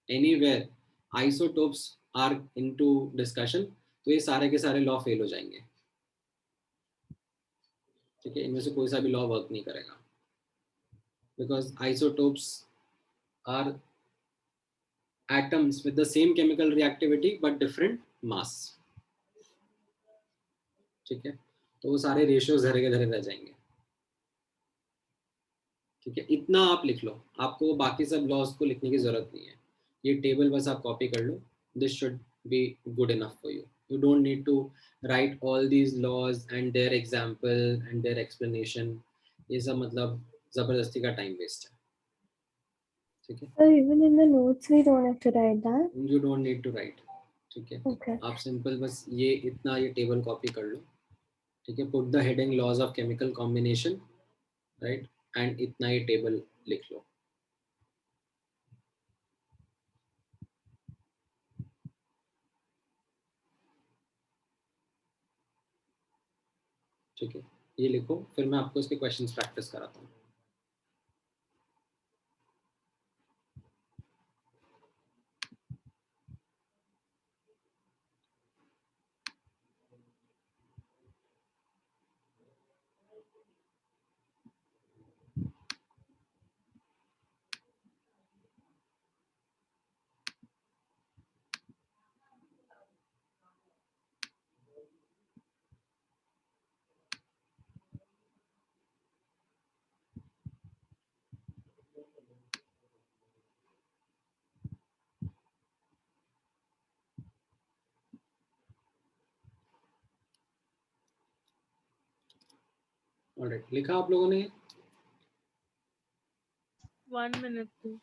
S1: anywhere isotopes are into discussion, तो ये सारे के सारे लॉ फेल हो जाएंगे। ठीक है, इनमें से कोई सा भी लॉ वर्क नहीं करेगा, because isotopes are atoms with the same chemical reactivity but different mass। ठीक है, तो वो सारे रेशियोज धरे के धरे रह जाएंगे। ठीक है, इतना आप लिख लो, आपको बाकी सब लॉज को लिखने की जरूरत नहीं है, ये टेबल बस आप कॉपी कर लो, this should be good enough for you. You don't need to write all these laws and their example and their explanation, ये सब मतलब जबरदस्ती का टाइम वेस्ट है। ठीक है,
S2: So even in the notes we don't have to write that.
S1: You don't need to write. ठीक है,
S2: Okay.
S1: आप सिंपल बस ये इतना ये टेबल कॉपी कर लो। ठीक है, put the heading laws of chemical combination, right, and इतना ही टेबल लिख लो। ठीक है, ये लिखो, फिर मैं आपको इसके क्वेश्चंस प्रैक्टिस कराता हूँ। ऑलराइट, लिखा आप लोगों ने?
S3: 1 minute.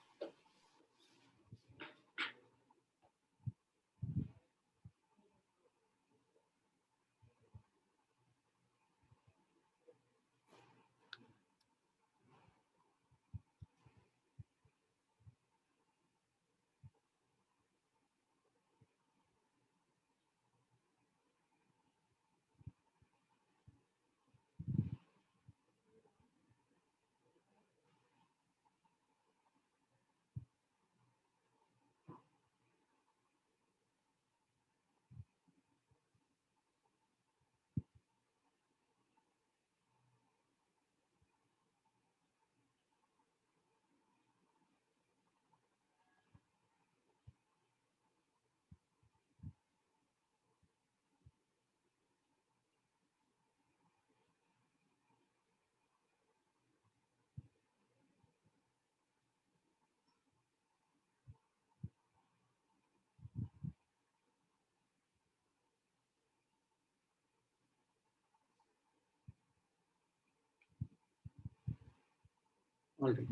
S1: ऑलराइट,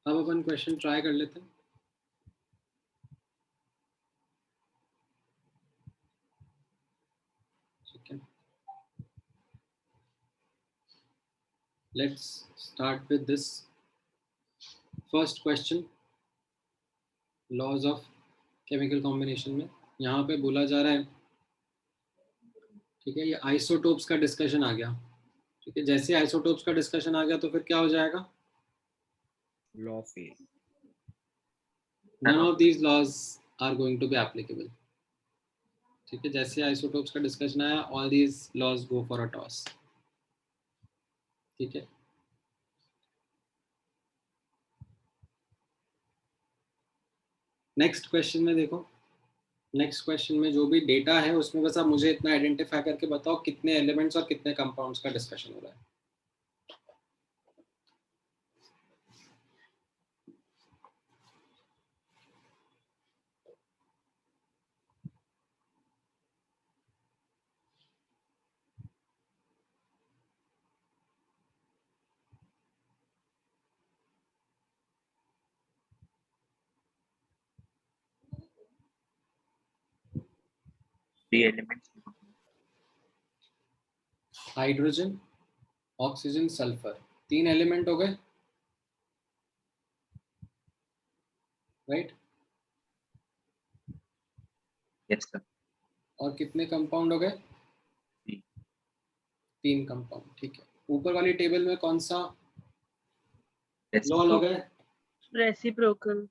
S1: अब अपन क्वेश्चन ट्राई कर लेते हैं। ठीक है, let's start with this first question, laws of chemical combination में। यहाँ पे बोला जा रहा है, ठीक है, ये आइसोटोप्स का डिस्कशन आ गया। ठीक है, जैसे आइसोटोप्स का डिस्कशन आ गया तो फिर क्या हो जाएगा?
S4: Law fail.
S1: None of these laws are going to be applicable. ठीक है, जैसे आइसोटोप्स का डिस्कशन आया, all these laws go for a toss. ठीक है, नेक्स्ट क्वेश्चन में देखो, नेक्स्ट क्वेश्चन में जो भी डेटा है उसमें बस आप मुझे इतना आइडेंटिफाई करके बताओ कितने एलिमेंट्स और कितने कंपाउंड्स का डिस्कशन हो रहा है।
S4: The elements
S1: hydrogen, oxygen, sulphur, 3 element हो गए, राइट?
S4: yes sir.
S1: और कितने कंपाउंड हो गए? 3 कंपाउंड। ठीक है, ऊपर वाली टेबल में कौन सा लॉ लगा है?
S3: Reciprocal.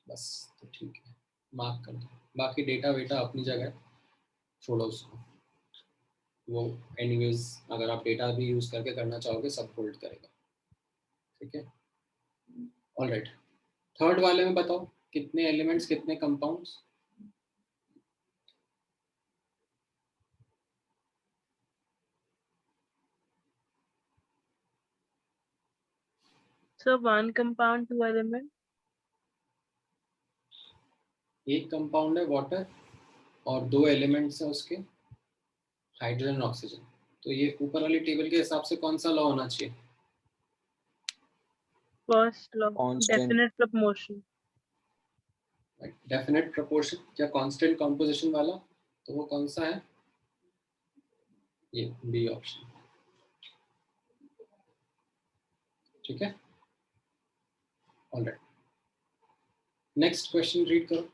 S1: बस, तो ठीक है, मार्क कर दो। बाकी डेटा वेटा अपनी जगह, छोड़ो उसको, वो एनीवेज अगर आप डेटा भी यूज करके करना चाहोगे सब होल्ड करेगा। ठीक है, ऑलराइट, थर्ड वाले में बताओ कितने एलिमेंट्स कितने कंपाउंड्स?
S3: So 1 compound, 2 element.
S1: एक कंपाउंड है वाटर और 2 एलिमेंट्स है उसके, हाइड्रोजन, ऑक्सीजन। तो ये ऊपर वाली टेबल के हिसाब से कौन सा लॉ होना चाहिए?
S3: First law.
S4: Constant.
S3: Definite proportion.
S1: Definite proportion या कांस्टेंट कॉम्पोजिशन वाला, तो वो कौन सा है? ये बी ऑप्शन। ठीक है, ऑलराइट, नेक्स्ट क्वेश्चन रीड करो।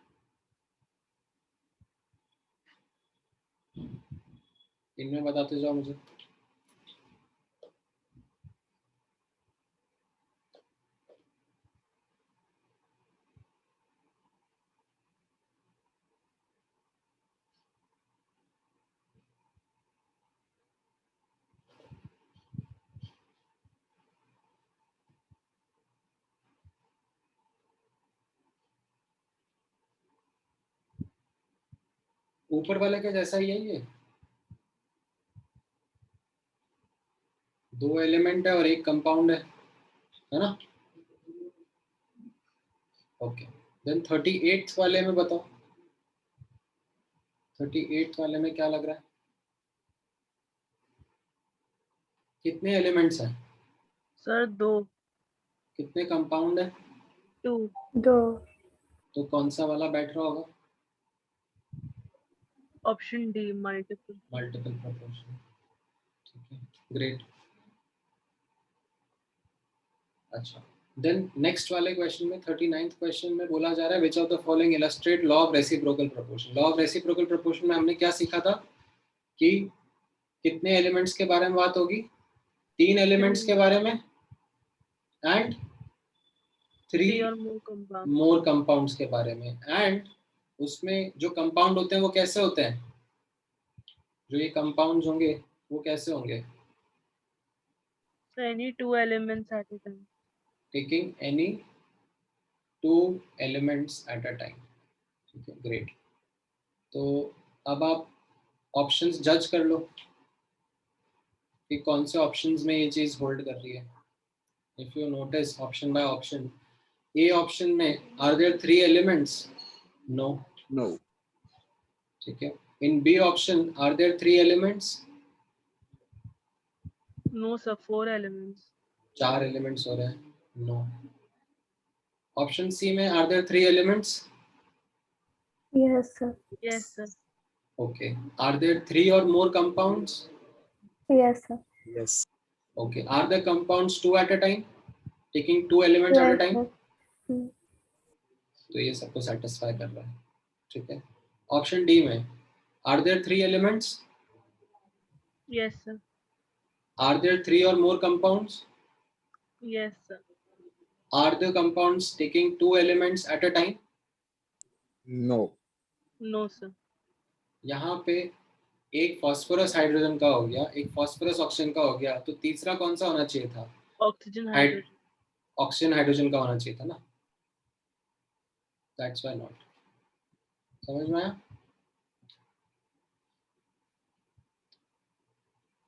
S1: इनमें बताते जाओ मुझे। ऊपर वाले का जैसा ही है ये, 2 एलिमेंट है और एक कंपाउंड है ना? ओके, देन 38th वाले में बताओ, 38th वाले में क्या लग रहा है? कितने एलिमेंट्स हैं?
S3: सर 2,
S1: कितने कंपाउंड है?
S3: 2,
S2: 2.
S1: तो कौन सा वाला बैठ रहा होगा?
S3: Option D multiple.
S1: Multiple proportion. ठीक है, ग्रेट। अच्छा, देन नेक्स्ट वाले क्वेश्चन में 39th क्वेश्चन में बोला जा रहा है which of the following illustrate law of reciprocal proportion. Law of reciprocal proportion में हमने क्या सीखा था कि कितने एलिमेंट्स के बारे में बात होगी? 3 एलिमेंट्स के बारे में एंड 3
S3: 3 और मोर कंपाउंड।
S1: मोर कंपाउंड्स के बारे में। एंड उसमें जो कंपाउंड होते हैं वो कैसे होते हैं? जो ये कंपाउंड्स होंगे वो कैसे होंगे?
S3: So any 2 elements at a time.
S1: Taking any 2 elements eight a time. ठीक है, ग्रेट। तो अब आप ऑप्शंस जज कर लो कि कौन से ऑप्शंस में ये चीज होल्ड कर रही है। If you notice option by option, A option में are there 3 elements? No.
S4: No.
S1: ठीक है। In B option are there 3 elements?
S3: No sir, 4 elements.
S1: 4 elements हो रहे हैं? नो। ऑप्शन सी में are there 3 elements?
S2: Yes, sir.
S3: Yes sir.
S1: Okay. Are there 3 और more compounds?
S2: Yes, sir.
S4: Yes.
S1: Okay. Are the compounds 2 at a time, taking 2 elements at a
S2: Yes,
S1: time?
S2: sir. Hmm.
S1: तो ये सबको satisfy कर रहा है। ठीक है। Option D में are there 3 elements?
S3: Yes sir.
S1: Are there 3 और more compounds?
S3: Yes sir.
S1: Are the compounds taking 2 elements at a time?
S4: No.
S3: No sir.
S1: यहाँ पे एक फास्फोरस हाइड्रोजन का हो गया, एक फास्फोरस ऑक्सीजन का हो गया, तो तीसरा कौन सा होना चाहिए था?
S3: Oxygen hydrogen.
S1: ऑक्सीजन हाइड्रोजन का होना चाहिए था ना। That's why not. समझ में आया?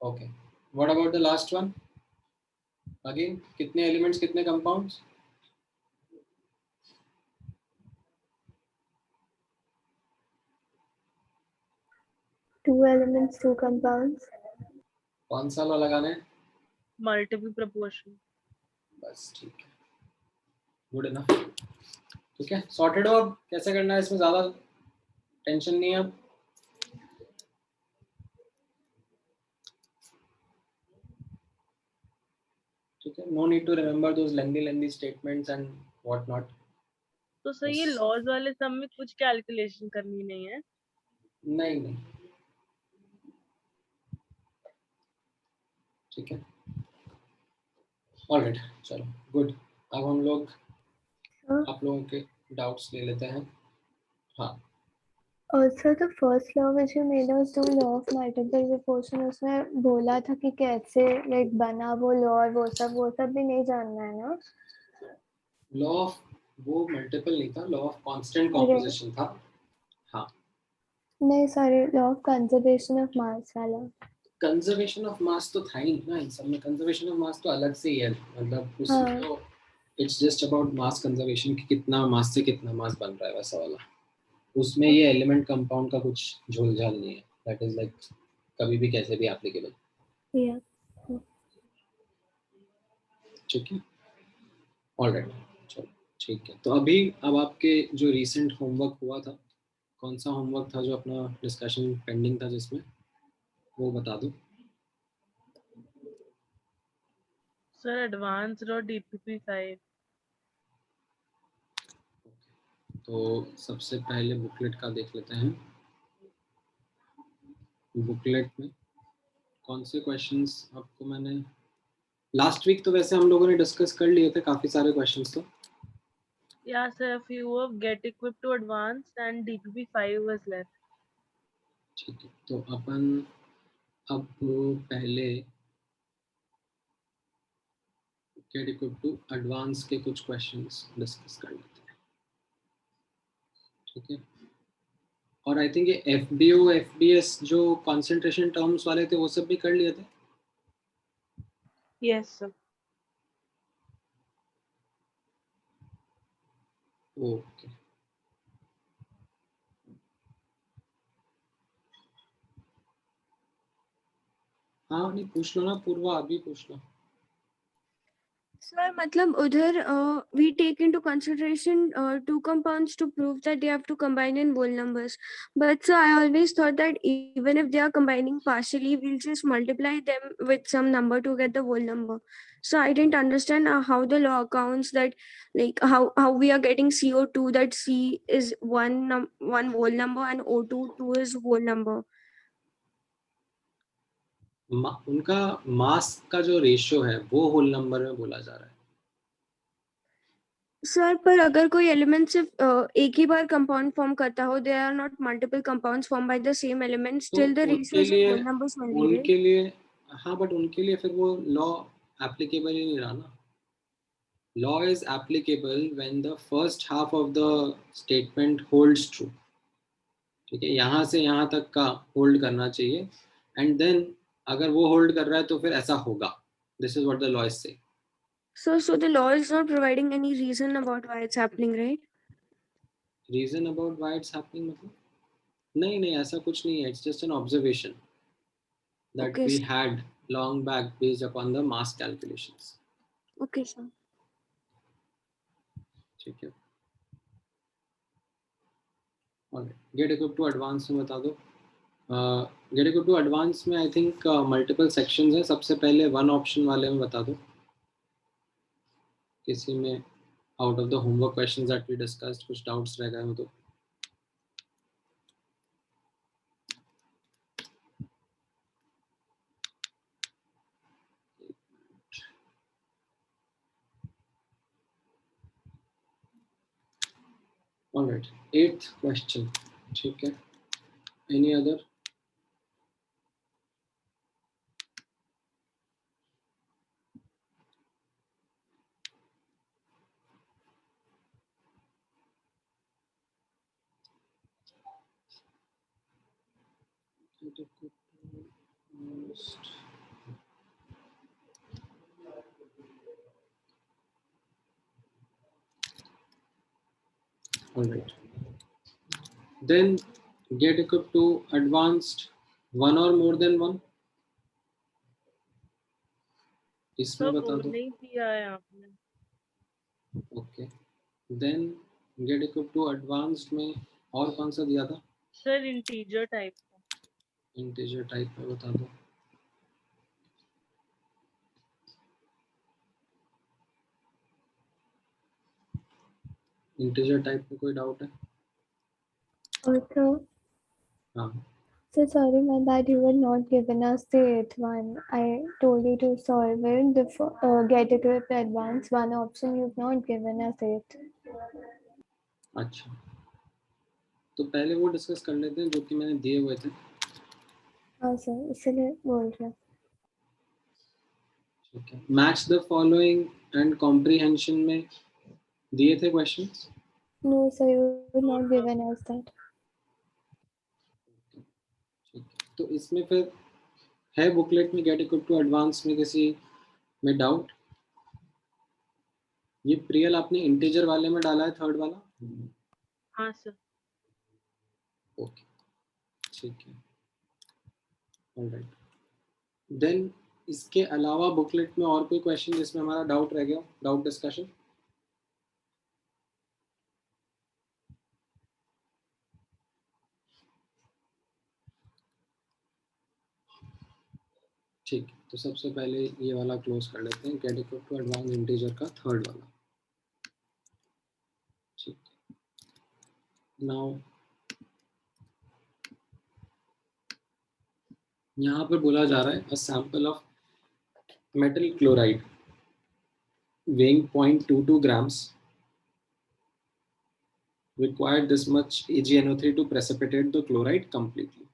S1: Okay, what about the last one? Again कितने एलिमेंट्स कितने compounds?
S2: Two elements, two compounds.
S1: कौन सा वाला लगाना है?
S3: Multiple proportion.
S1: बस ठीक है, गुड इनफ। ठीक है, सॉर्टेड हो। अब कैसे करना है इसमें ज्यादा टेंशन नहीं है अब। ठीक है, no need to remember those lengthy statements and what not.
S3: तो सर ये लॉज वाले सब में कुछ कैलकुलेशन करनी नहीं है?
S1: नहीं नहीं, ठीक है, ऑलराइट, चलो गुड। अब हम लोग
S2: Sir,
S1: आप लोगों के डाउट्स ले लेते हैं। हाँ,
S2: also the first law which you made us do, law of multiple proportion, उसमें बोला था कि कैसे like बना वो law और वो सब भी नहीं जानना है ना?
S1: लॉ ऑफ वो मल्टीपल नहीं था, लॉ ऑफ कांस्टेंट कॉम्पोजिशन था। हाँ,
S2: नहीं sorry, law of conservation of mass वाला।
S1: कंजर्वेशन ऑफ मास तो था ही ना इन सब में। कंजर्वेशन ऑफ मास तो अलग से ही है, मतलब उसमें तो it's just about mass conservation कि कितना मास से कितना मास बन रहा है, वैसा वाला। उसमें ये एलिमेंट कंपाउंड का कुछ झोलझाल नहीं है। दैट इज लाइक कभी भी कैसे भी एप्लीकेबल।
S2: Yeah.
S1: ठीक है, ऑलराइट, चलो ठीक है। तो अभी अब आपके जो रीसेंट होमवर्क हुआ था, कौन सा होमवर्क था जो अपना डिस्कशन पेंडिंग था जिसमें, वो बता दो।
S3: सर एडवांस्ड और DPP 5।
S1: तो सबसे पहले बुकलेट का देख लेते हैं। बुकलेट में कौन से क्वेश्चंस आपको मैंने लास्ट वीक, तो वैसे हम लोगों ने डिस्कस कर लिए थे काफी सारे क्वेश्चंस। तो
S3: Yeah sir, a few of get equipped to advanced and DPP 5 was left.
S1: ठीक है, तो अपन अब पहले गेट इक्विप टू एडवांस के कुछ क्वेश्चंस डिस्कस कर लेते हैं। ठीक है, और आई थिंक ये FBO FBS जो कंसंट्रेशन टर्म्स वाले थे वो सब भी कर लिए थे।
S3: Yes sir.
S1: ओके, हाँ नहीं पूछ लो ना पूर्वा, अभी पूछ लो.
S2: Sir, मतलब उधर we take into consideration two compounds to prove that they have to combine in whole numbers. But so I always thought that even if they are combining partially, we'll just multiply them with some number to get the whole number. So I didn't understand how the law accounts that, like how we are getting CO2, that C is one whole number and O2 two is whole number.
S1: उनका मास का जो ratio है वो whole number में बोला जा रहा है.
S2: सर पर अगर कोई एलिमेंट सिर्फ एक ही बार कंपाउंड फॉर्म करता हो, there are not multiple compounds form by the same element,
S1: तो
S2: स्टिल द
S1: उनके
S2: रेशियोज इन
S1: लिए
S2: होल नंबर्स ओनली, राइट?
S1: उनके लिए हाँ, बट उनके लिए फिर वो लॉ एप्लीकेबल ही नहीं रहा ना. Law is applicable when the first half of the statement holds true. ठीक है, यहाँ से यहाँ तक का होल्ड करना चाहिए, एंड देन अगर वो होल्ड कर रहा है तो फिर ऐसा होगा. This is what the law is से.
S2: So the law is not providing any reason about why it's happening, right?
S1: Reason about why it's happening मतलब नहीं नहीं ऐसा कुछ नहीं है. It's just an observation that
S2: Okay,
S1: we
S2: sir.
S1: had long back based upon the mass calculations.
S2: Okay, sir.
S1: ठीक है. Alright. Get equipped to advance में बता दो. Get equipped to advance में I think multiple sections है. सबसे पहले one option वाले में बता दो. किसी में out of the homework questions that we discussed कुछ doubts रह गए हो तो. Alright. 8th question. ठीक है. Any other? Alright. Then get equipped to advanced one or more than one. इसमें
S3: सब
S1: बता दो.
S3: नहीं दिया है आपने.
S1: Okay. Then get equipped to advanced में और कौन सा दिया था?
S3: सर इंटीजर टाइप का.
S1: इंटीजर टाइप में बता दो. इंटीजर टाइप में कोई डाउट है?
S5: Also,
S1: हाँ.
S5: so sorry, my bad. You were not given us the 8th one. I told you to solve it. Get equipped advance one option. You've not given us it.
S1: अच्छा, तो पहले वो discuss कर लेते हैं जो कि मैंने दिए हुए थे.
S5: हाँ सर, इसलिए बोल रहे हैं.
S1: ठीक है. Match the following and comprehension में दिए थे questions.
S5: No, sir, you were not given us that.
S1: ठीक है. तो इसमें फिर है बुकलेट में गेट इक्विप्ड टू एडवांस में किसी में डाउट? ये प्रियल आपने इंटीजर वाले में डाला है, थर्ड वाला?
S3: हाँ सर.
S1: ओके, ठीक है. ऑलराइट. देन इसके अलावा बुकलेट में और कोई क्वेश्चन जिसमें हमारा डाउट रह गया, डाउट डिस्कशन? ठीक है. तो सबसे पहले ये वाला क्लोज कर लेते हैं, get equal to advance integer का थर्ड वाला. ठीक है. नाउ यहाँ पर बोला जा रहा है a sample of metal chloride weighing 0.22 grams required this much AgNO3 to precipitate the chloride completely.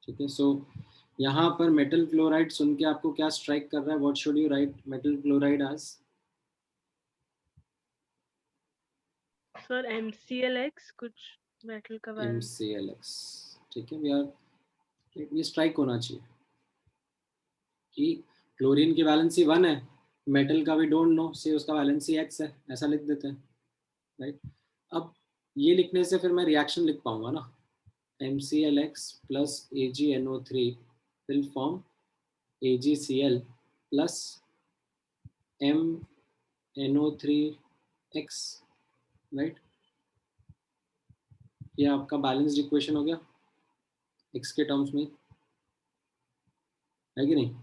S1: ठीक है. सो यहाँ पर मेटल क्लोराइड सुन के आपको क्या स्ट्राइक कर रहा है? What should you write metal chloride as?
S3: Sir MClX कुछ मेटल का वैल्यू.
S1: MClX. ठीक है. ये स्ट्राइक होना चाहिए कि क्लोरीन की वैलेंसी 1 है, मेटल का भी डोंट नो से उसका वैलेंसी x है, ऐसा लिख देते हैं, राइट? अब ये लिखने से फिर मैं रिएक्शन लिख पाऊंगा ना. MClX plus AgNO3 will form AgCl plus MnO3x, right. ये आपका बैलेंस्ड इक्वेशन हो गया x के टर्म्स में, है कि नहीं?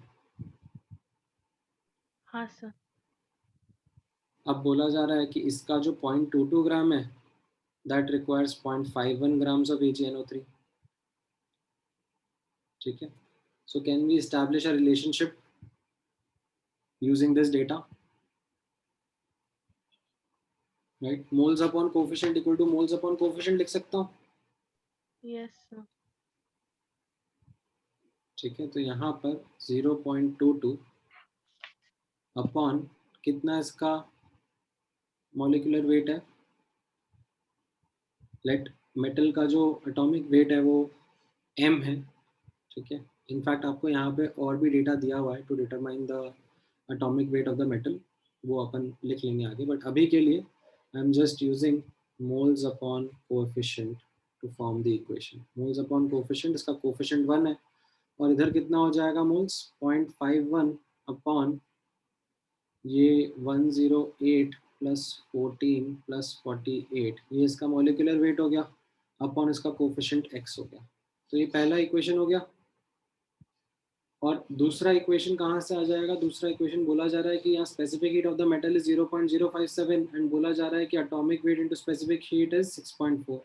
S3: हाँ सर।
S1: अब बोला जा रहा है कि इसका जो 0.22 ग्राम है that requires 0.51 grams of AgNO3, ठीक है। So can we establish a relationship using this data, right? Moles upon coefficient equal to moles upon coefficient लिख सकता हूँ,
S3: यस सर।
S1: ठीक है। तो यहाँ पर 0.22 अपॉन कितना इसका मॉलिक्यूलर वेट है, लेट मेटल का जो एटॉमिक वेट है वो m है, ठीक है। इनफैक्ट आपको यहाँ पे और भी डेटा दिया हुआ है to determine the atomic weight of the metal, वो अपन लिख लेंगे आगे, बट अभी के लिए I am just using moles upon coefficient to form the equation. Moles upon coefficient, इसका कोएफिशिएंट 1 है और इधर कितना हो जाएगा मोल्स, 0.51 अपॉन ये 108 प्लस 14 प्लस 48, ये इसका मॉलिक्यूलर वेट हो गया अपॉन इसका कोएफिशिएंट x हो गया। तो ये पहला इक्वेशन हो गया। और दूसरा इक्वेशन कहाँ से आ जाएगा? दूसरा इक्वेशन बोला जा रहा है कि यहाँ specific heat of the metal is 0.057 and बोला जा रहा है कि atomic weight into specific heat is 6.4।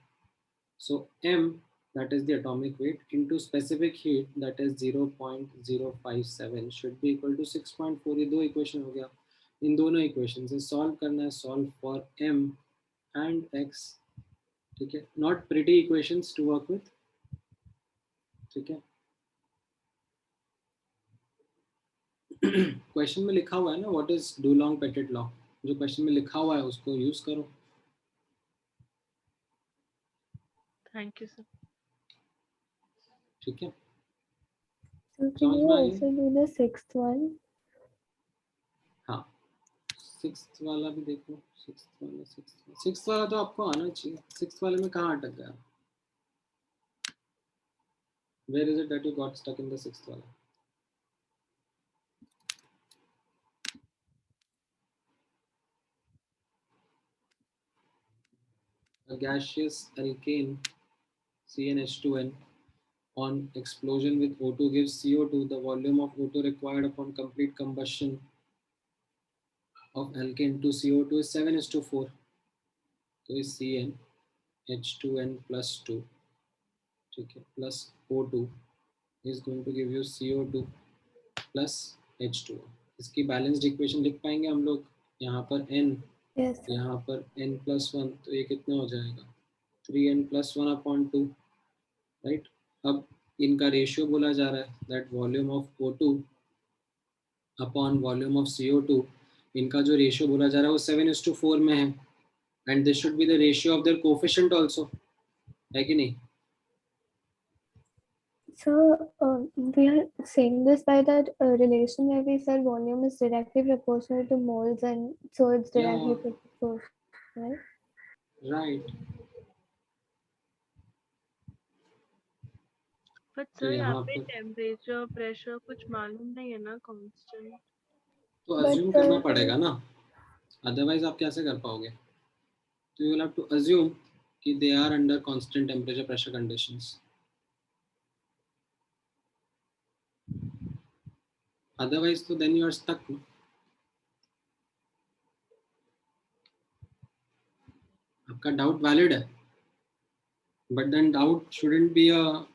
S1: So m that is the atomic weight into specific heat that is 0.057 should be equal to 6.4। ये दो इक्वेशन हो गया। इन दोनों इक्वेशन से सॉल्व करना है, solve for m and x, ठीक है। Not pretty equations to work with, ठीक है। क्वेश्चन में लिखा हुआ है ना what is Dulong Petit law, जो क्वेश्चन में लिखा हुआ है उसको यूज करो,
S3: थैंक यू सर।
S1: ठीक है।
S5: So can
S1: समझ
S5: you
S1: में आई?
S5: also do the sixth one?
S1: हाँ, सिक्स्थ वाला भी देखो। सिक्स्थ वाला तो आपको आना चाहिए। सिक्स्थ वाले में कहाँ अटक गया? Where is it that you got stuck in the sixth वाला? A gaseous alkane CnH2n on explosion with O2 gives CO2, the volume of O2 required upon complete combustion of alkane to CO2 is 7:4। तो इस CnH2n plus 2, ठीक है, plus O2 is going to give you CO2 plus H2O। इसकी balanced equation लिख पाएंगे हम लोग? यहाँ पर n,
S5: Yes, sir.
S1: यहाँ पर n+1, तो ये कितना हो जाएगा? 3n+1/2, right. अब इनका रेशियो बोला जा रहा है that volume of O2 upon volume of CO2, इनका जो रेशियो बोला जा रहा है वो 7:4 में है and this should be the ratio of there coefficient also, है कि नहीं?
S5: So we are saying this by that relation where we said volume is directly proportional to moles, and so it's directly
S1: Yeah.
S5: proportional, right?
S1: Right.
S3: But
S1: तो
S3: sir यहाँ
S1: यहाँ
S3: पे
S1: पर
S3: temperature pressure कुछ मालूम नहीं है ना कांस्टेंट।
S1: तो
S5: But
S1: अज्यूम करना पड़ेगा ना, अदरवाइज आप कैसे कर पाओगे? तो you will have to assume कि they are under constant temperature pressure conditions, otherwise तो देन यू आर स्टक। आपका डाउट वैलिड है, but then doubt shouldn't be a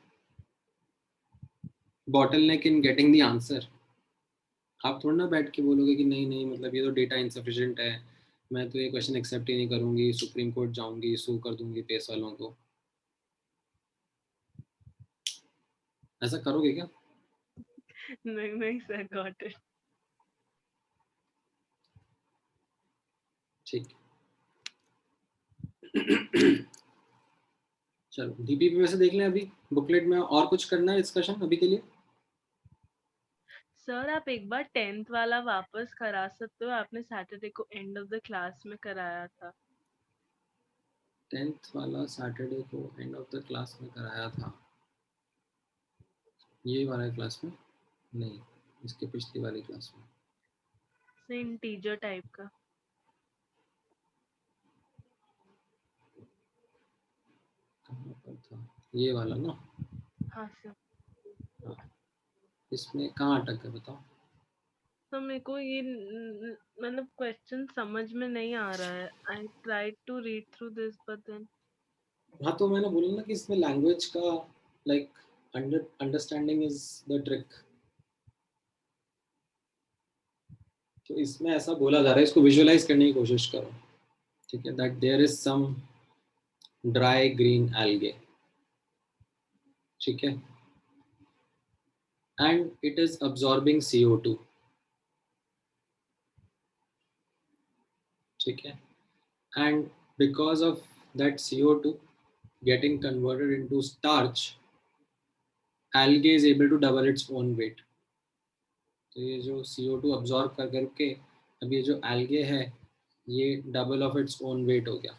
S1: bottleneck in getting the answer। आप थोड़ा ना बैठ के बोलोगे कि नहीं नहीं मतलब ये तो डेटा इनसफिशिएंट है, मैं तो ये क्वेश्चन एक्सेप्ट ही नहीं करूंगी, सुप्रीम कोर्ट जाऊंगी, सू कर दूंगी पेस वालों को। ऐसा करोगे क्या?
S3: नहीं नहीं सर, गॉट इट।
S1: ठीक। चलो डीपीपी में से देख लें अभी बुकलेट में, और कुछ करना है डिस्कशन अभी के लिए?
S3: सर आप एक बार 10th वाला वापस करा सकते हो, आपने सैटरडे को एंड ऑफ द क्लास में कराया था।
S1: 10th वाला सैटरडे को एंड ऑफ द क्लास में कराया था, ये वाला क्लास में नहीं। इसके पिछली वाली क्लास में।
S3: इंटीजर टाइप का।
S1: कहाँ पर था ये वाला ना?
S3: हाँ सर।
S1: हाँ, इसमें कहाँ अटक गए बताओ।
S3: तो मेरे को ये मतलब क्वेश्चन समझ में नहीं आ रहा है। I try to read through this but then
S1: हाँ तो मैंने बोला ना कि इसमें लैंग्वेज का like understanding is the trick. तो इसमें ऐसा बोला जा रहा है, इसको विजुअलाइज करने की कोशिश करो, ठीक है, that there is some dry green algae, ठीक है, and it is absorbing CO2, ठीक है, and because of that CO2 getting converted into starch, algae is able to double its own weight. तो ये जो CO2 absorb कर करके अब ये जो algae है ये double of its own wait हो गया,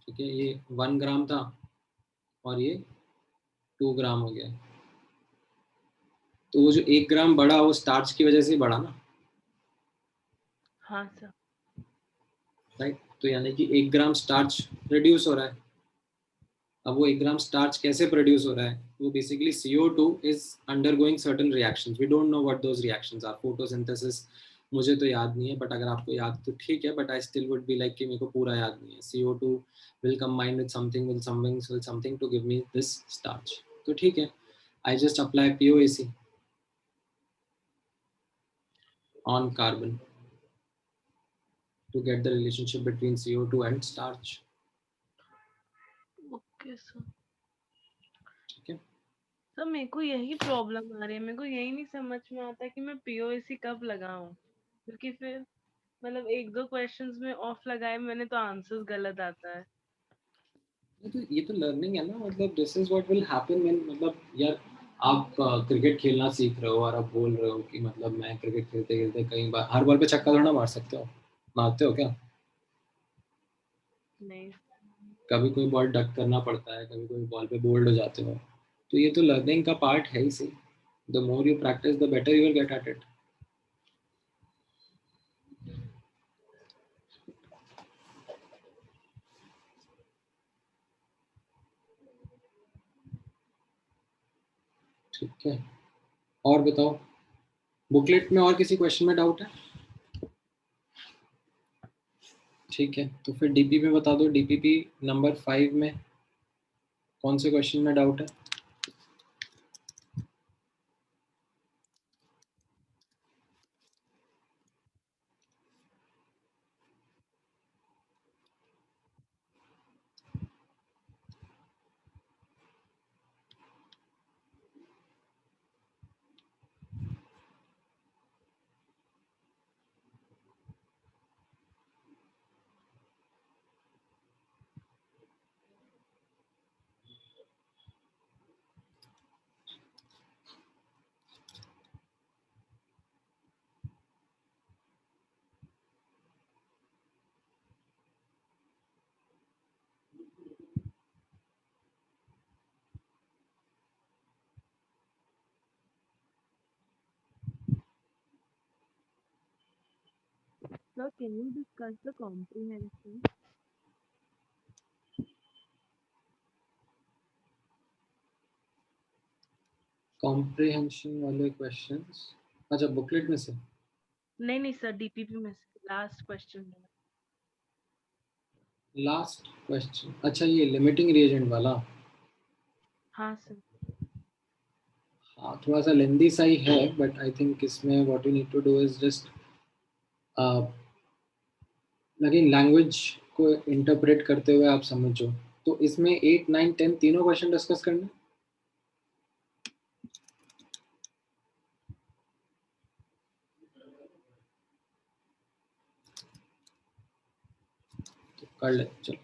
S1: ठीक है, ये 1 ग्राम था और ये 2 ग्राम हो गया। तो वो जो 1 ग्राम बढ़ा वो स्टार्च की वजह से बढ़ा ना,
S3: हाँ सर।
S1: राइट। तो यानी कि 1 ग्राम स्टार्च रिड्यूस हो रहा है। अब वो 1 ग्राम स्टार्च कैसे प्रोड्यूस हो रहा है? वो basically CO2 is undergoing certain reactions, we don't know what those reactions are, photosynthesis मुझे तो याद नहीं है, बट अगर आपको याद तो ठीक है, but I still would be like कि मेरे को पूरा याद नहीं है। CO2 will combine with something to give me this starch. तो ठीक है, I just apply POAC on carbon to get the relationship between CO2 and starch,
S3: okay sir.
S1: ठीक है।
S3: सर मेरे को यही प्रॉब्लम आ रही है, मेरे को यही नहीं समझ में आता कि मैं POAC कब लगाऊं, क्योंकि फिर मतलब 1-2 क्वेश्चंस में ऑफ लगाए मैंने तो आंसर्स गलत आता है।
S1: तो ये तो लर्निंग है ना, मतलब this is what will happen when, मतलब यार आप क्रिकेट खेलना सीख रहे हो और आप बोल रहे हो कि मतलब मैं क्रिकेट खेलते खेलते कई बार हर बॉल पे छक्का थोड़ा मार सकते हो, मारते हो क्या?
S3: नहीं।
S1: कभी कोई बॉल डक करना पड़ता है, कभी कोई बॉल पे बोल्ड हो जाते हो। तो ये तो लर्निंग का पार्ट है ही सही। The more you practice the better you will get at it. ठीक है, और बताओ, बुकलेट में और किसी क्वेश्चन में डाउट है? ठीक है, तो फिर DP में बता दो, DPP नंबर 5 में कौन से क्वेश्चन में डाउट है?
S3: Sir, can you discuss the comprehension?
S1: Comprehension वाले क्वेश्चंस, अच्छा बुकलेट में से?
S3: नहीं सर, DPP में से लास्ट क्वेश्चन है।
S1: लास्ट क्वेश्चन, अच्छा ये लिमिटिंग रिएजेंट वाला।
S3: हाँ सर।
S1: हाँ थोड़ा सा लेंदी सा ही है, बट आई थिंक इसमें what you need to do is just लेकिन लैंग्वेज को इंटरप्रेट करते हुए आप समझो। तो इसमें 8, 9, 10 तीनों क्वेश्चन डिस्कस करना। तो कर ले चलो।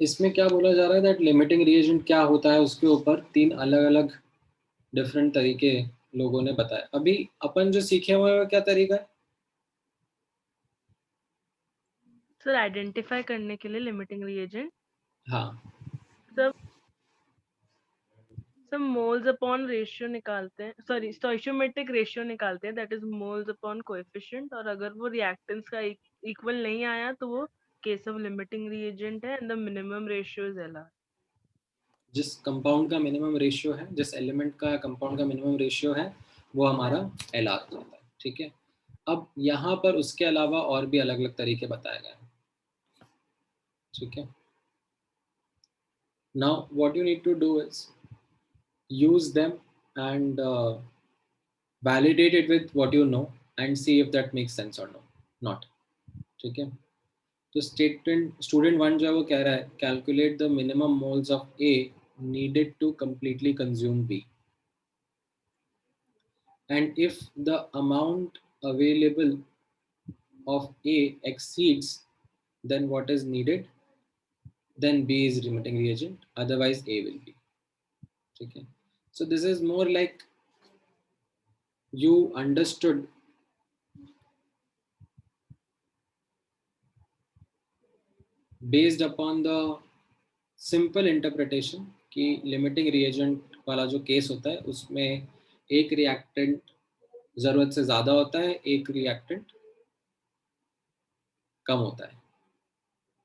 S1: इसमें क्या बोला जा रहा है दैट लिमिटिंग रिएजेंट क्या होता है, उसके ऊपर 3 अलग अलग डिफरेंट तरीके लोगों ने बताया। अभी अपन जो सीखे हुए हैं क्या तरीका है?
S3: सर आइडेंटिफाई करने के लिए लिमिटिंग रिएजेंट।
S1: हाँ,
S3: सर सब मोल्स अपॉन रेशियो निकालते हैं, सॉरी स्टोइचियोमेट्रिक रेशियो निकालते हैं, that is moles upon coefficient, और अगर वो रिएक्टेंट्स का इक्वल नहीं आया तो वो केस ऑफ लिमिटिंग रिएजेंट है and the minimum ratio is LR।
S1: जिस कंपाउंड का मिनिमम रेशियो है, जिस एलिमेंट का कंपाउंड का मिनिमम रेशियो है, वो हमारा LR हो जाता है। ठीक है, अब यहाँ पर उसके अलावा और भी अलग अलग तरीके बताए गए हैं। ठीक है, now what you need to do is use them and validate it with what you know and see if that makes sense or no not। ठीक है, तो स्टूडेंट 1 जो है वो कह रहा है calculate the minimum moles of A needed to completely consume B, and if the amount available of A exceeds then what is needed, then B is limiting reagent, otherwise A will be। ठीक है, so this is more like you understood based upon the simple interpretation कि limiting reagent वाला जो case होता है उसमें एक reactant ज़रूरत से ज़्यादा होता है, एक रिएक्टेंट कम होता है।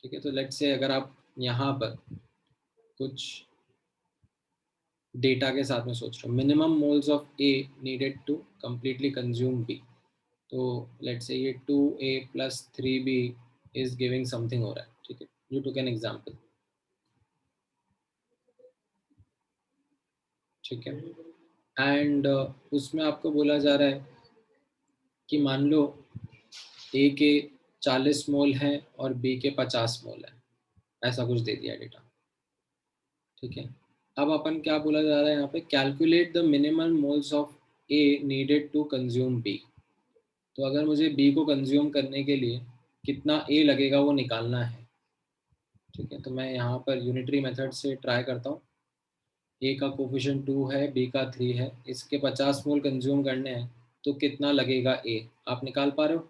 S1: ठीक है, तो लेट्स से अगर आप यहाँ पर कुछ डेटा के साथ में सोच रहे हो, minimum moles of A needed to completely consume B, तो लेट्स से ये 2A + 3B is giving something हो रहा है। ठीक है, यू टुक एन एग्जाम्पल। ठीक है, एंड उसमें आपको बोला जा रहा है कि मान लो A के 40 मोल हैं और B के 50 मोल हैं, ऐसा कुछ दे दिया डेटा। ठीक है, अब अपन क्या बोला जा रहा है यहाँ पे, calculate the minimum moles of A needed to consume B। तो अगर मुझे B को कंज्यूम करने के लिए कितना A लगेगा वो निकालना है। ठीक है, तो मैं यहाँ पर यूनिटरी मेथड से ट्राई करता हूँ। A का कोफिशिएंट 2 है, B का 3 है, इसके 50 मोल कंज्यूम करने हैं, तो कितना लगेगा A, आप निकाल पा रहे हो?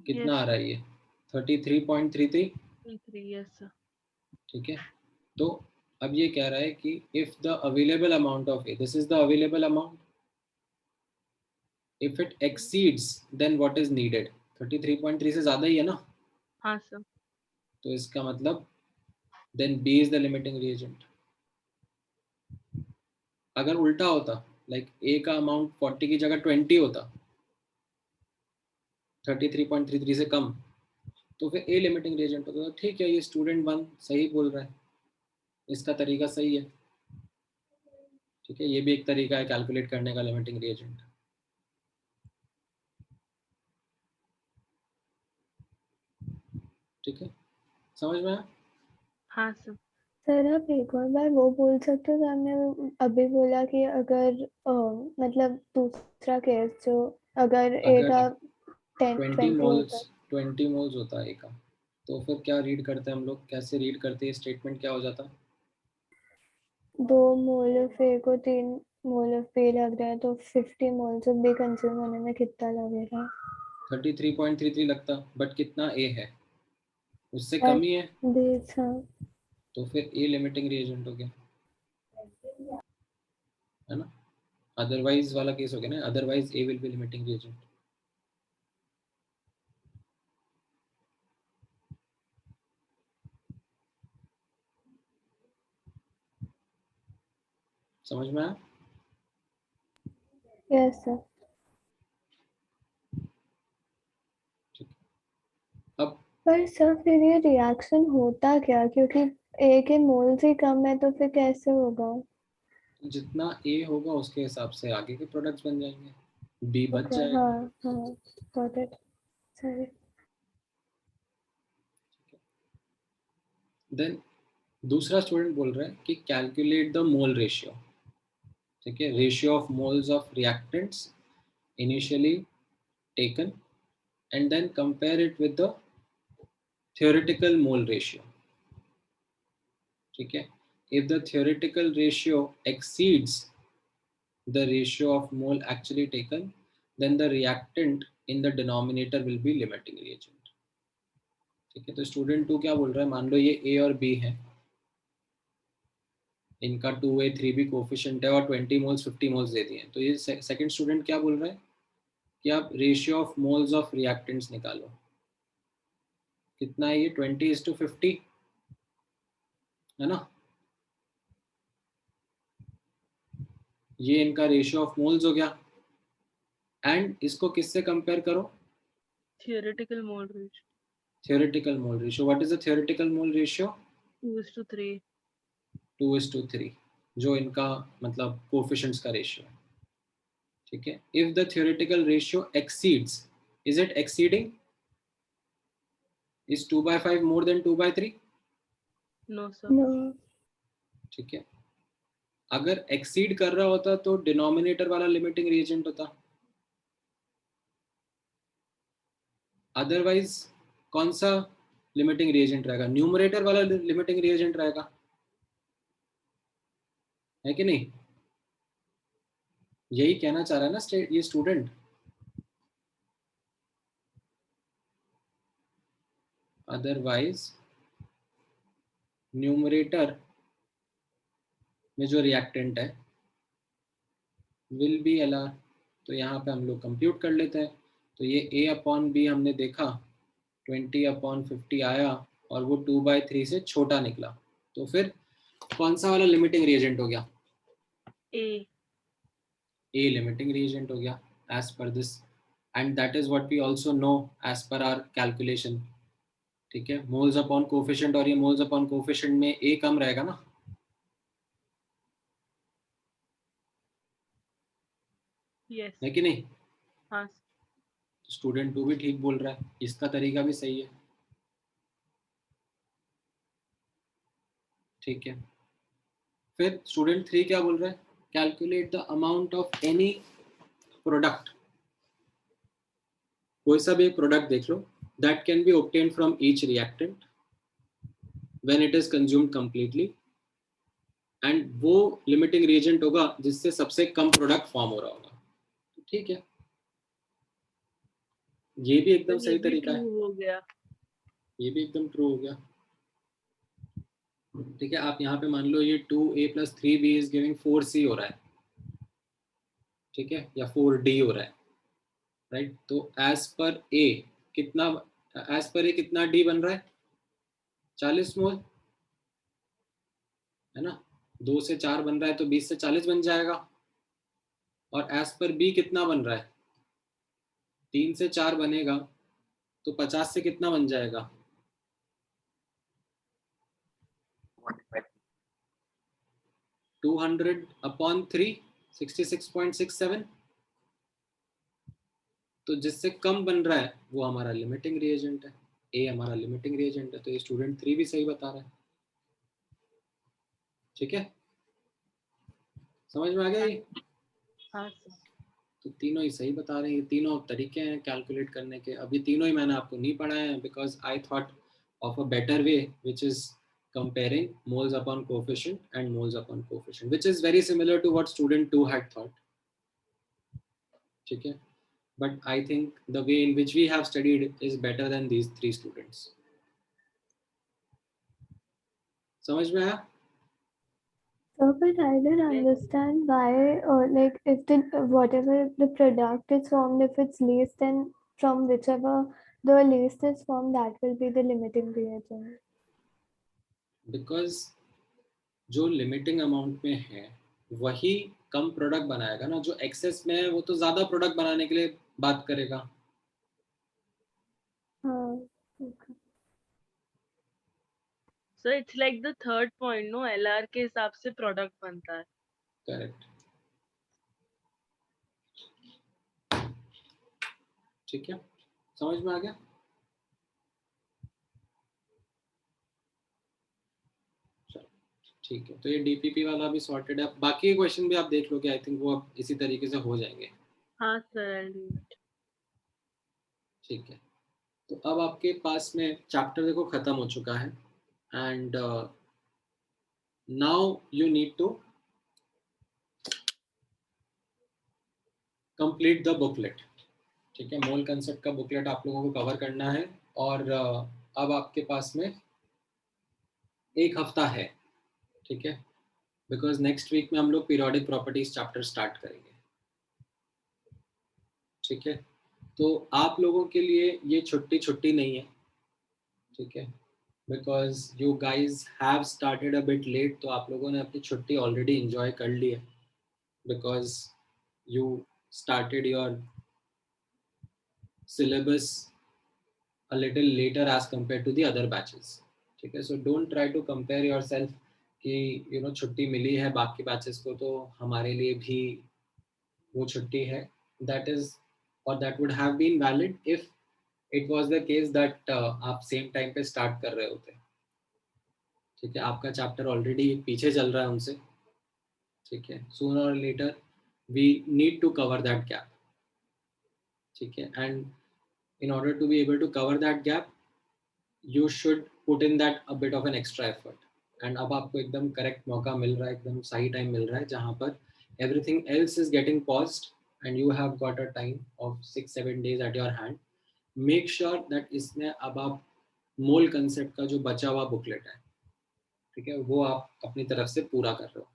S1: कितना
S3: Yes,
S1: आ रहा है ये? 33.33।
S3: yes sir।
S1: ठीक है, तो अब ये कह रहा है कि if the available amount of A, this is the available amount, if it exceeds then what is needed. 33.3 से ज्यादा ही है ना,
S3: हाँ सर।
S1: तो इसका मतलब then B is the limiting reagent. अगर उल्टा होता, लाइक A का अमाउंट 40 की जगह 20 होता, 33.33 से कम, तो फिर A लिमिटिंग रिएजेंट होता। तो ठीक है, ये स्टूडेंट 1 सही बोल रहा है, इसका तरीका सही है। ठीक है, ये भी एक तरीका है कैलकुलेट करने का लिमिटिंग रिएजेंट। ठीक है, समझ में आया?
S3: हाँ सर।
S5: सर आप एक और बार वो बोल सकते हो, आपने अभी बोला कि अगर मतलब दूसरा केस जो अगर ए
S1: अगर
S5: का 20 होता
S1: 20 मोल्स होता है A का, तो फिर क्या रीड करते हैं हम लोग, कैसे रीड करते हैं, स्टेटमेंट क्या हो जाता?
S5: 2 मोल ऑफ ए को 3 मोल ऑफ बी लग रहा है, तो 50 मोल्स ऑफ बी कंज्यूम होने में कितना लगेगा?
S1: 33.33 लगता, बट कितना A है, उससे कम ही है,
S5: बेस हाँ।
S1: तो फिर A लिमिटिंग रिएजेंट हो गया, है ना। अदरवाइज वाला केस हो गया ना, otherwise A will be limiting reagent. समझ में आया?
S5: Yes sir.
S1: अब
S5: पर सर फिर ये रिएक्शन होता क्या, क्योंकि ए के मोल्स ही कम है तो फिर कैसे होगा?
S1: जितना A होगा उसके हिसाब से आगे के प्रोडक्ट्स बन जाएंगे, B बच
S5: ओके
S1: जाएगा।
S5: हाँ हाँ गॉट इट। सॉरी।
S1: देन दूसरा स्टूडेंट बोल रहा है कि कैलकुलेट द मोल रेशियो। ठीक है, ratio of moles of reactants initially taken and then compare it with the theoretical mole ratio। ठीक है, if the theoretical ratio exceeds the ratio of mole actually taken then the reactant in the denominator will be limiting reagent। ठीक है, तो student 2 क्या बोल रहा है, मान लो ये A और B है, इनका 2a 3b कोफिशिएंट है और 20 मोल्स 50 मोल्स दे दिए हैं। तो ये सेकंड स्टूडेंट क्या बोल रहा है कि आप ratio of moles of reactants निकालो। कितना है ये? 20:50 है ना। ये इनका रेशियो ऑफ मोल्स हो गया। एंड इसको किससे कंपेयर करो?
S3: theoretical mole ratio
S1: theoretical mole ratio. What is the theoretical mole ratio?
S3: 2:3.
S1: 2:3, जो इनका मतलब कोफिशिएंट्स का रेशियो है। ठीक है। If the theoretical ratio exceeds, is it exceeding? Is 2/5 more than 2/3?
S3: No sir.
S5: No.
S1: ठीक है। अगर एक्सीड कर रहा होता तो डिनोमिनेटर वाला लिमिटिंग रिएजेंट होता, अदरवाइज कौन सा लिमिटिंग रिएजेंट रहेगा? न्यूमरेटर वाला लिमिटिंग रिएजेंट रहेगा, है कि नहीं? यही कहना चाह रहा है ना ये स्टूडेंट। अदरवाइज न्यूमरेटर में जो रिएक्टेंट है विल बी LR। तो यहाँ पे हम लोग कंप्यूट कर लेते हैं। तो ये A/B हमने देखा 20/50 आया और वो 2/3 से छोटा निकला। तो फिर कौन सा वाला लिमिटिंग रिएजेंट हो गया?
S3: A.
S1: A लिमिटिंग रिएजेंट हो गया as per this, and that is what we also know as per our calculation. ठीक है। मोल्स अपॉन कोफिशिएंट और ये मोल्स अपॉन कोफिशिएंट में A कम रहेगा ना।
S3: Yes.
S1: है कि नहीं?
S3: हाँ
S1: स्टूडेंट 2 भी ठीक बोल रहा है, इसका तरीका भी सही है। ठीक है। फिर स्टूडेंट 3 क्या बोल रहा है? Calculate the amount of any product. कोई सा भी एक प्रोडक्ट देख लो that can be obtained from each reactant when it is consumed completely, and वो लिमिटिंग रिएजेंट होगा जिससे सबसे कम प्रोडक्ट फॉर्म हो रहा होगा। ठीक है, ये भी एकदम
S3: तो
S1: सही
S3: ये भी
S1: तरीका है।
S3: true हो गया।
S1: ये भी एकदम ट्रू हो गया। ठीक है। आप यहाँ पे मान लो ये 2a + 3b is giving 4c हो रहा है। ठीक है, या 4d हो रहा है, राइट। तो एज पर a कितना d बन रहा है? 40 मोल, है ना। 2 से 4 बन रहा है तो 20 से 40 बन जाएगा। और एज पर b कितना बन रहा है? 3 से 4 बनेगा तो 50 से कितना बन जाएगा? 200/3 66.67। तो जिससे कम बन रहा है वो हमारा लिमिटिंग रिएजेंट है। A हमारा लिमिटिंग रिएजेंट है। तो ये स्टूडेंट 3 भी सही बता रहा है। ठीक है, समझ में आ गया ये?
S3: हाँ सर।
S1: तो तीनों ही सही बता रहे हैं। ये तीनों तरीके हैं कैलकुलेट करने के। अभी तीनों ही मैंने आपको नहीं पढ़ाए हैं because I thought of a better way which is comparing moles upon coefficient and moles upon coefficient, which is very similar to what student 2 had thought. ठीक है, but I think the way in which we have studied is better than these 3 students. समझ में आया?
S5: So, but I don't understand why, like, if the whatever the product is formed, if it's least, then from whichever the least is formed, that will be the limiting reagent.
S1: Because जो limiting amount में है वही कम product बनाएगा ना। जो access में है वो तो ज्यादा प्रोडक्ट बनाने के लिए बात करेगा।
S5: Okay.
S3: So it's like the third point, no? LR के हिसाब से प्रोडक्ट बनता है।
S1: करेक्ट। ठीक है, समझ में आ गया? ठीक है, तो ये डीपीपी वाला भी सॉर्टेड है। बाकी क्वेश्चन भी आप देख लोगे, आई थिंक वो अब इसी तरीके से हो जाएंगे।
S3: हाँ सर।
S1: ठीक है, तो अब आपके पास में चैप्टर देखो खत्म हो चुका है and now you need to complete the booklet. ठीक है, मोल कंसेप्ट का बुकलेट आप लोगों को कवर करना है और अब आपके पास में 1 हफ्ता है। ठीक है, बिकॉज नेक्स्ट वीक में हम लोग पीरियोडिक प्रॉपर्टीज चैप्टर स्टार्ट करेंगे, ठीक है। तो आप लोगों के लिए ये छुट्टी नहीं है, ठीक है, because you guys have started a bit late, तो आप लोगों ने अपनी छुट्टी ऑलरेडी इंजॉय कर ली है, because you started your syllabus a little later as compared to the other batches, ठीक है। so don't try to compare yourself कि you know छुट्टी मिली है बाकी बैचेस को तो हमारे लिए भी वो छुट्टी है, that is or that would have been valid if it was the case that आप सेम टाइम पे स्टार्ट कर रहे होते, ठीक है। आपका चैप्टर ऑलरेडी पीछे चल रहा है उनसे, ठीक है। sooner or later we need to cover that gap, ठीक है, and in order to be able to cover that gap you should put in that a bit of an extra effort, and अब आपको एकदम correct मौका मिल रहा है, एकदम सही टाइम मिल रहा है जहाँ पर everything else is getting paused and you have got a time of 6-7 days at your hand. Make sure that इसमें अब आप मोल कंसेप्ट का जो बचा हुआ बुकलेट है, ठीक है, वो आप अपनी तरफ से पूरा कर रहे हो।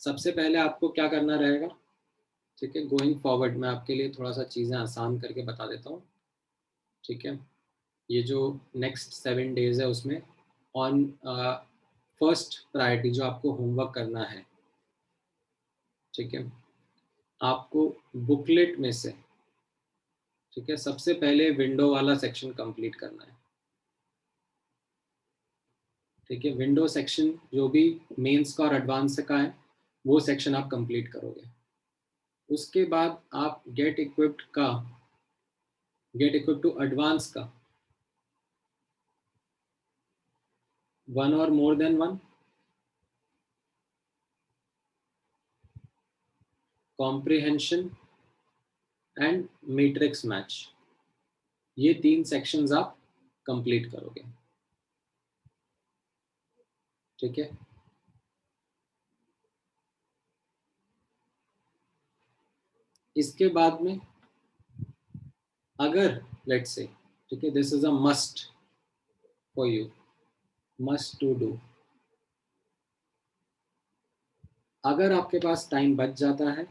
S1: सबसे पहले आपको क्या करना रहेगा, ठीक है, गोइंग फॉरवर्ड मैं आपके लिए थोड़ा सा चीज़ें आसान करके बता देता हूँ, ठीक है। ये जो नेक्स्ट 7 डेज है उसमें ऑन फर्स्ट प्रायोरिटी जो आपको होमवर्क करना है, ठीक है, आपको बुकलेट में से, ठीक है, सबसे पहले विंडो वाला सेक्शन कंप्लीट करना है, ठीक है। विंडो सेक्शन जो भी मेंस का और एडवांस का है वो सेक्शन आप कंप्लीट करोगे। उसके बाद आप गेट इक्विप्ड टू एडवांस का 1 or more than 1, comprehension and matrix match, ये 3 सेक्शंस आप कंप्लीट करोगे, ठीक है। इसके बाद में अगर लेट्स से, ठीक है, this is a must for you, must to do, अगर आपके पास टाइम बच जाता है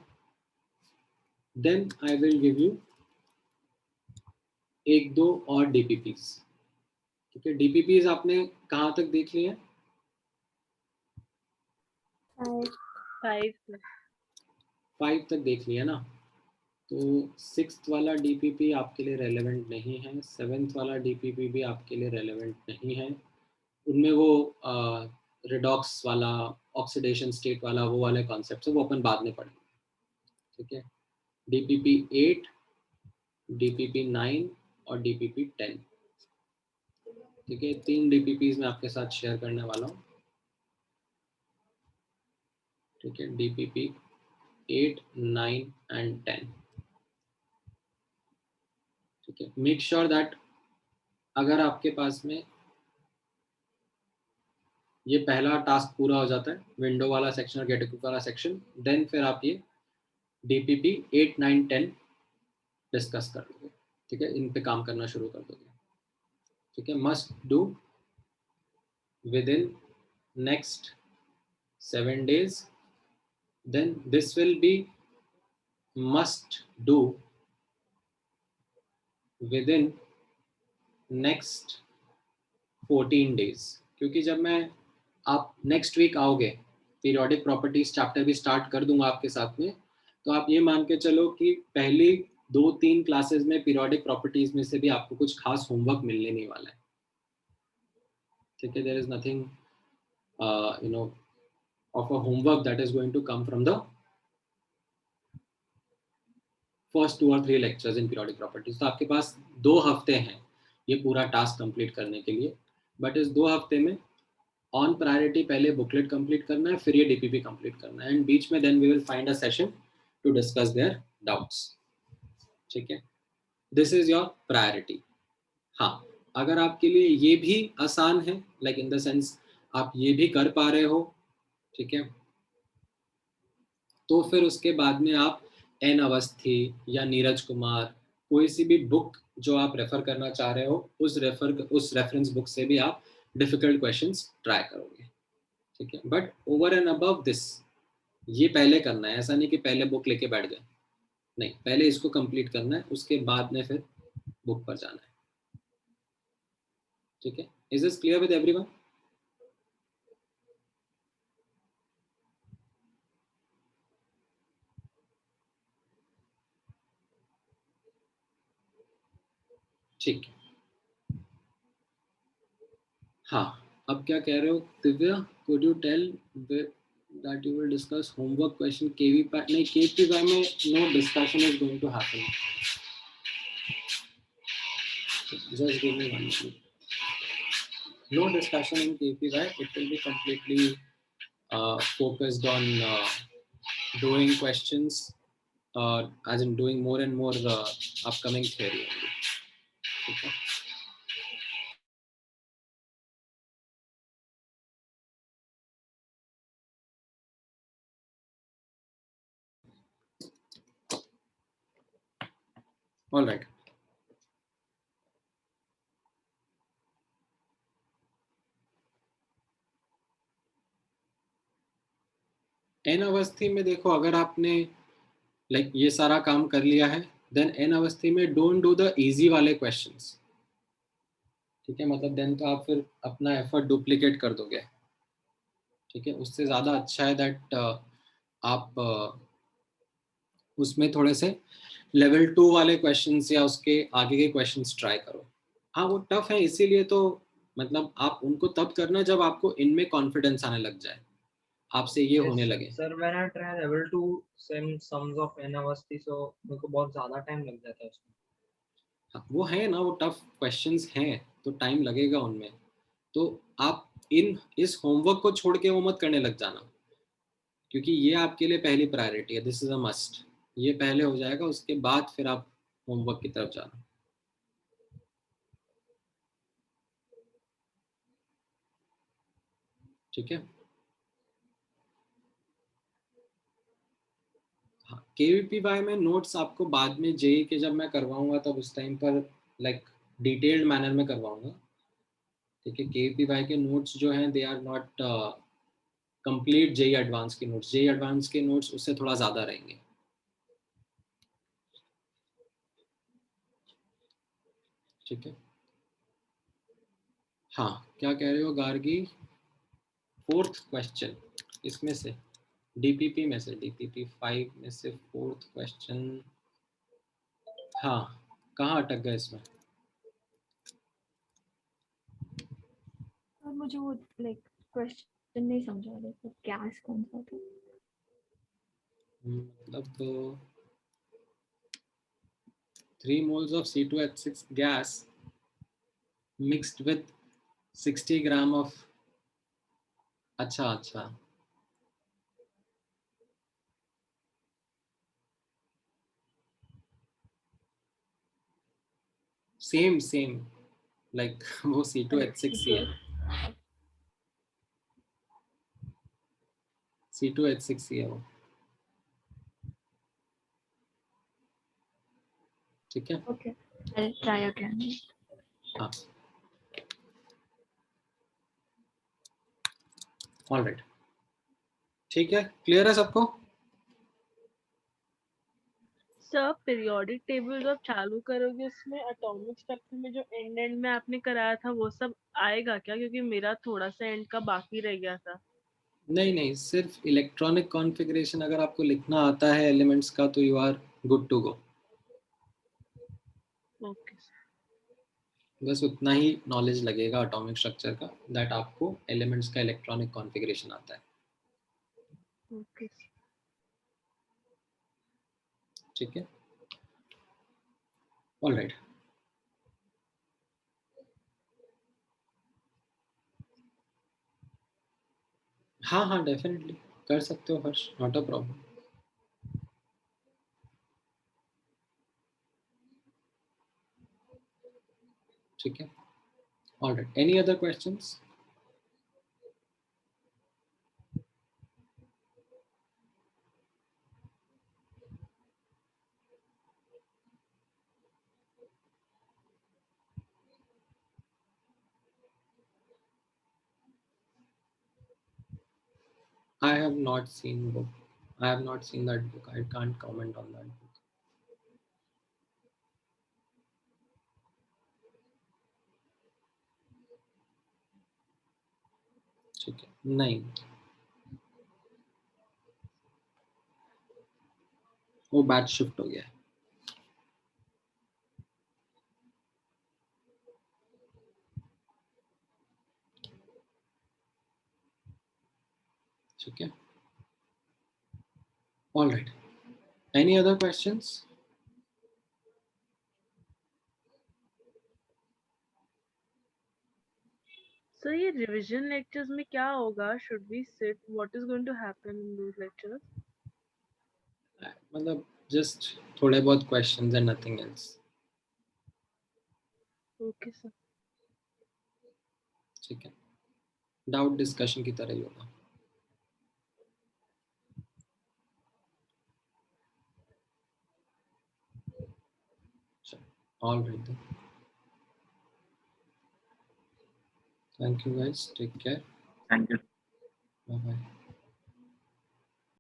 S1: then I will give you 1-2 और डीपीपीज, ठीक है। डीपीपीज आपने कहाँ तक देख लिए हैं? 5 तक देख लिया ना, तो 6th वाला डीपीपी आपके लिए रेलेवेंट नहीं है, 7th वाला डीपीपी भी आपके लिए रेलेवेंट नहीं है। उनमें वो रिडॉक्स वाला, ऑक्सीडेशन स्टेट वाला, वो वाले कॉन्सेप्ट है, वो अपन बाद में पढ़ेंगे, ठीक है। डीपीपी 8, डीपीपी 9 और डीपीपी 10, ठीक है। 3 डीपीपीज मैं आपके साथ शेयर करने वाला हूँ, ठीक है। डीपीपी 8, 9 एंड 10, ठीक है। मेक श्योर दैट अगर आपके पास में ये पहला टास्क पूरा हो जाता है, विंडो वाला सेक्शन और गेट इक्विप वाला सेक्शन, देन फिर आप ये डीपीपी 8, 9, 10 डिस्कस कर लोगे, ठीक है, इन पे काम करना शुरू कर दोगे, ठीक है। Must do with in next 7 days, then this will be must do within next 14 days, क्योंकि जब मैं आप नेक्स्ट वीक आओगे पीरियोडिक प्रॉपर्टीज चैप्टर भी स्टार्ट कर दूंगा आपके साथ में, तो आप ये मान के चलो कि पहली 2-3 क्लासेस में पीरियोडिक प्रॉपर्टीज में से भी आपको कुछ खास होमवर्क मिलने नहीं वाला है, ठीक है। There is nothing you know of a homework that is going to come from the first 2 or 3 lectures in periodic properties. तो आपके पास 2 हफ्ते हैं ये पूरा टास्क कंप्लीट करने के लिए, बट इस 2 हफ्ते में ऑन प्रायोरिटी पहले बुकलेट कंप्लीट करना है, फिर ये डीपीपी कंप्लीट करना है, एंड बीच में then we will find a session to discuss their doubts, ठीक है। This is your priority. हाँ, अगर आपके लिए ये भी आसान है, लाइक इन द सेंस आप ये भी कर पा रहे हो, ठीक है, तो फिर उसके बाद में आप एन अवस्थी या नीरज कुमार, कोई सी भी बुक जो आप रेफर करना चाह रहे हो, उस रेफरेंस बुक से भी आप डिफिकल्ट क्वेश्चंस ट्राई करोगे, ठीक है, but over and above this ये पहले करना है, ऐसा नहीं कि पहले बुक लेके बैठ गए, नहीं, पहले इसको कंप्लीट करना है, उसके बाद में फिर बुक पर जाना है। ठीक है, is this clear with everyone? ठीक है, हाँ, अब क्या कह रहे हो Divya? Could you tell that you will discuss homework question KVPI? नहीं, KVPI में no discussion is going to happen. Just give me 1 minute. No discussion in KVPI. It will be completely focused on doing questions, as in doing more and more upcoming theory only. Okay. All right. N Awasthi में देखो, अगर आपने like ये सारा काम कर लिया है, देन एन अवस्थी में डोंट डू द इजी वाले क्वेश्चंस। ठीक है, मतलब देन तो आप फिर अपना एफर्ट डुप्लीकेट कर दोगे। ठीक है, उससे ज़्यादा अच्छा है दैट आप उसमें थोड़े से लेवल 2 वाले क्वेश्चंस या उसके आगे के क्वेश्चंस ट्राई करो। हाँ, वो टफ है, इसीलिए तो मतलब आप उनको तब करना जब आपको इनमें कॉन्फिडेंस आने लग जाए, आपसे ये होने लगे।
S6: Sir when I try level 2 same sums of N Awasthi, so मेरे को बहुत ज़्यादा टाइम लग जाता है उसमें।
S1: हाँ, वो है ना, वो टफ क्वेश्चंस हैं तो टाइम लगेगा उनमें। तो आप इस होमवर्क को छोड़ के वो मत करने लग जाना, क्योंकि ये आपके लिए पहली प्रायोरिटी है, दिस इज अ मस्ट। ये पहले हो जाएगा, उसके बाद फिर आप होमवर्क की तरफ जाना। ठीक है, हाँ, केवीपीवाई में नोट्स आपको बाद में जेई के जब मैं करवाऊंगा तब उस टाइम पर लाइक डिटेल्ड मैनर में करवाऊंगा। ठीक है, केवीपीवाई के नोट्स जो हैं they are not complete JEE advance के नोट्स। जेई एडवांस के नोट्स उससे थोड़ा ज़्यादा रहेंगे। ठीक है, हाँ, क्या कह रहे हो गार्गी? 4th क्वेश्चन इसमें से, डीपीपी में से, डीपीपी 5 में से 4th क्वेश्चन, हाँ, कहाँ अटक गए इसमें?
S5: और मुझे वो लाइक क्वेश्चन नहीं समझा, लाइक गैस कौन सा था?
S1: मतलब 3 moles of C2H6 gas mixed with 60 gram of, अच्छा अच्छा, सेम सेम लाइक वो C2H6 ही है, C2H6 ही है वो। ठीक है,
S5: ओके, आई ट्राई अगेन।
S1: हाँ, ऑलराइट, ठीक है, क्लियर है सबको?
S3: सर पीरियोडिक टेबल जब चालू करोगे उसमें एटॉमिक स्ट्रक्चर में जो एंड में आपने कराया था वो सब आएगा क्या? क्योंकि मेरा थोड़ा सा एंड का बाकी रह गया था।
S1: नहीं नहीं, सिर्फ इलेक्ट्रॉनिक कॉन्फ़िगरेशन अगर आपको लिखना आता है एलिमेंट्स का तो you are good to go.
S3: Okay
S1: बस उतना ही नॉलेज लगेगा एटॉमिक स्ट्रक्चर का, दैट आपको एलिमेंट्स का इलेक्ट्रॉनिक कॉन्फ़िगरेशन आता है।
S3: ओके।
S1: ठीक है, ऑलराइट, हाँ हाँ, डेफिनेटली कर सकते हो हर्ष, नॉट अ प्रॉब्लम। ठीक है, alright, any other questions? I have not seen book. I have not seen that book. I can't comment on that book. ठीक है, नहीं वो बैच शिफ्ट हो गया है. ठीक है. All right. Any other questions?
S3: So ये revision lectures में क्या होगा? Should we sit? What is going to happen in those lectures?
S1: मतलब just थोड़े बहुत questions and nothing else.
S3: Okay sir.
S1: ठीक है. Doubt discussion की तरह ही होगा. All right then. Thank you guys. Take care.
S7: Thank you.
S1: Bye bye.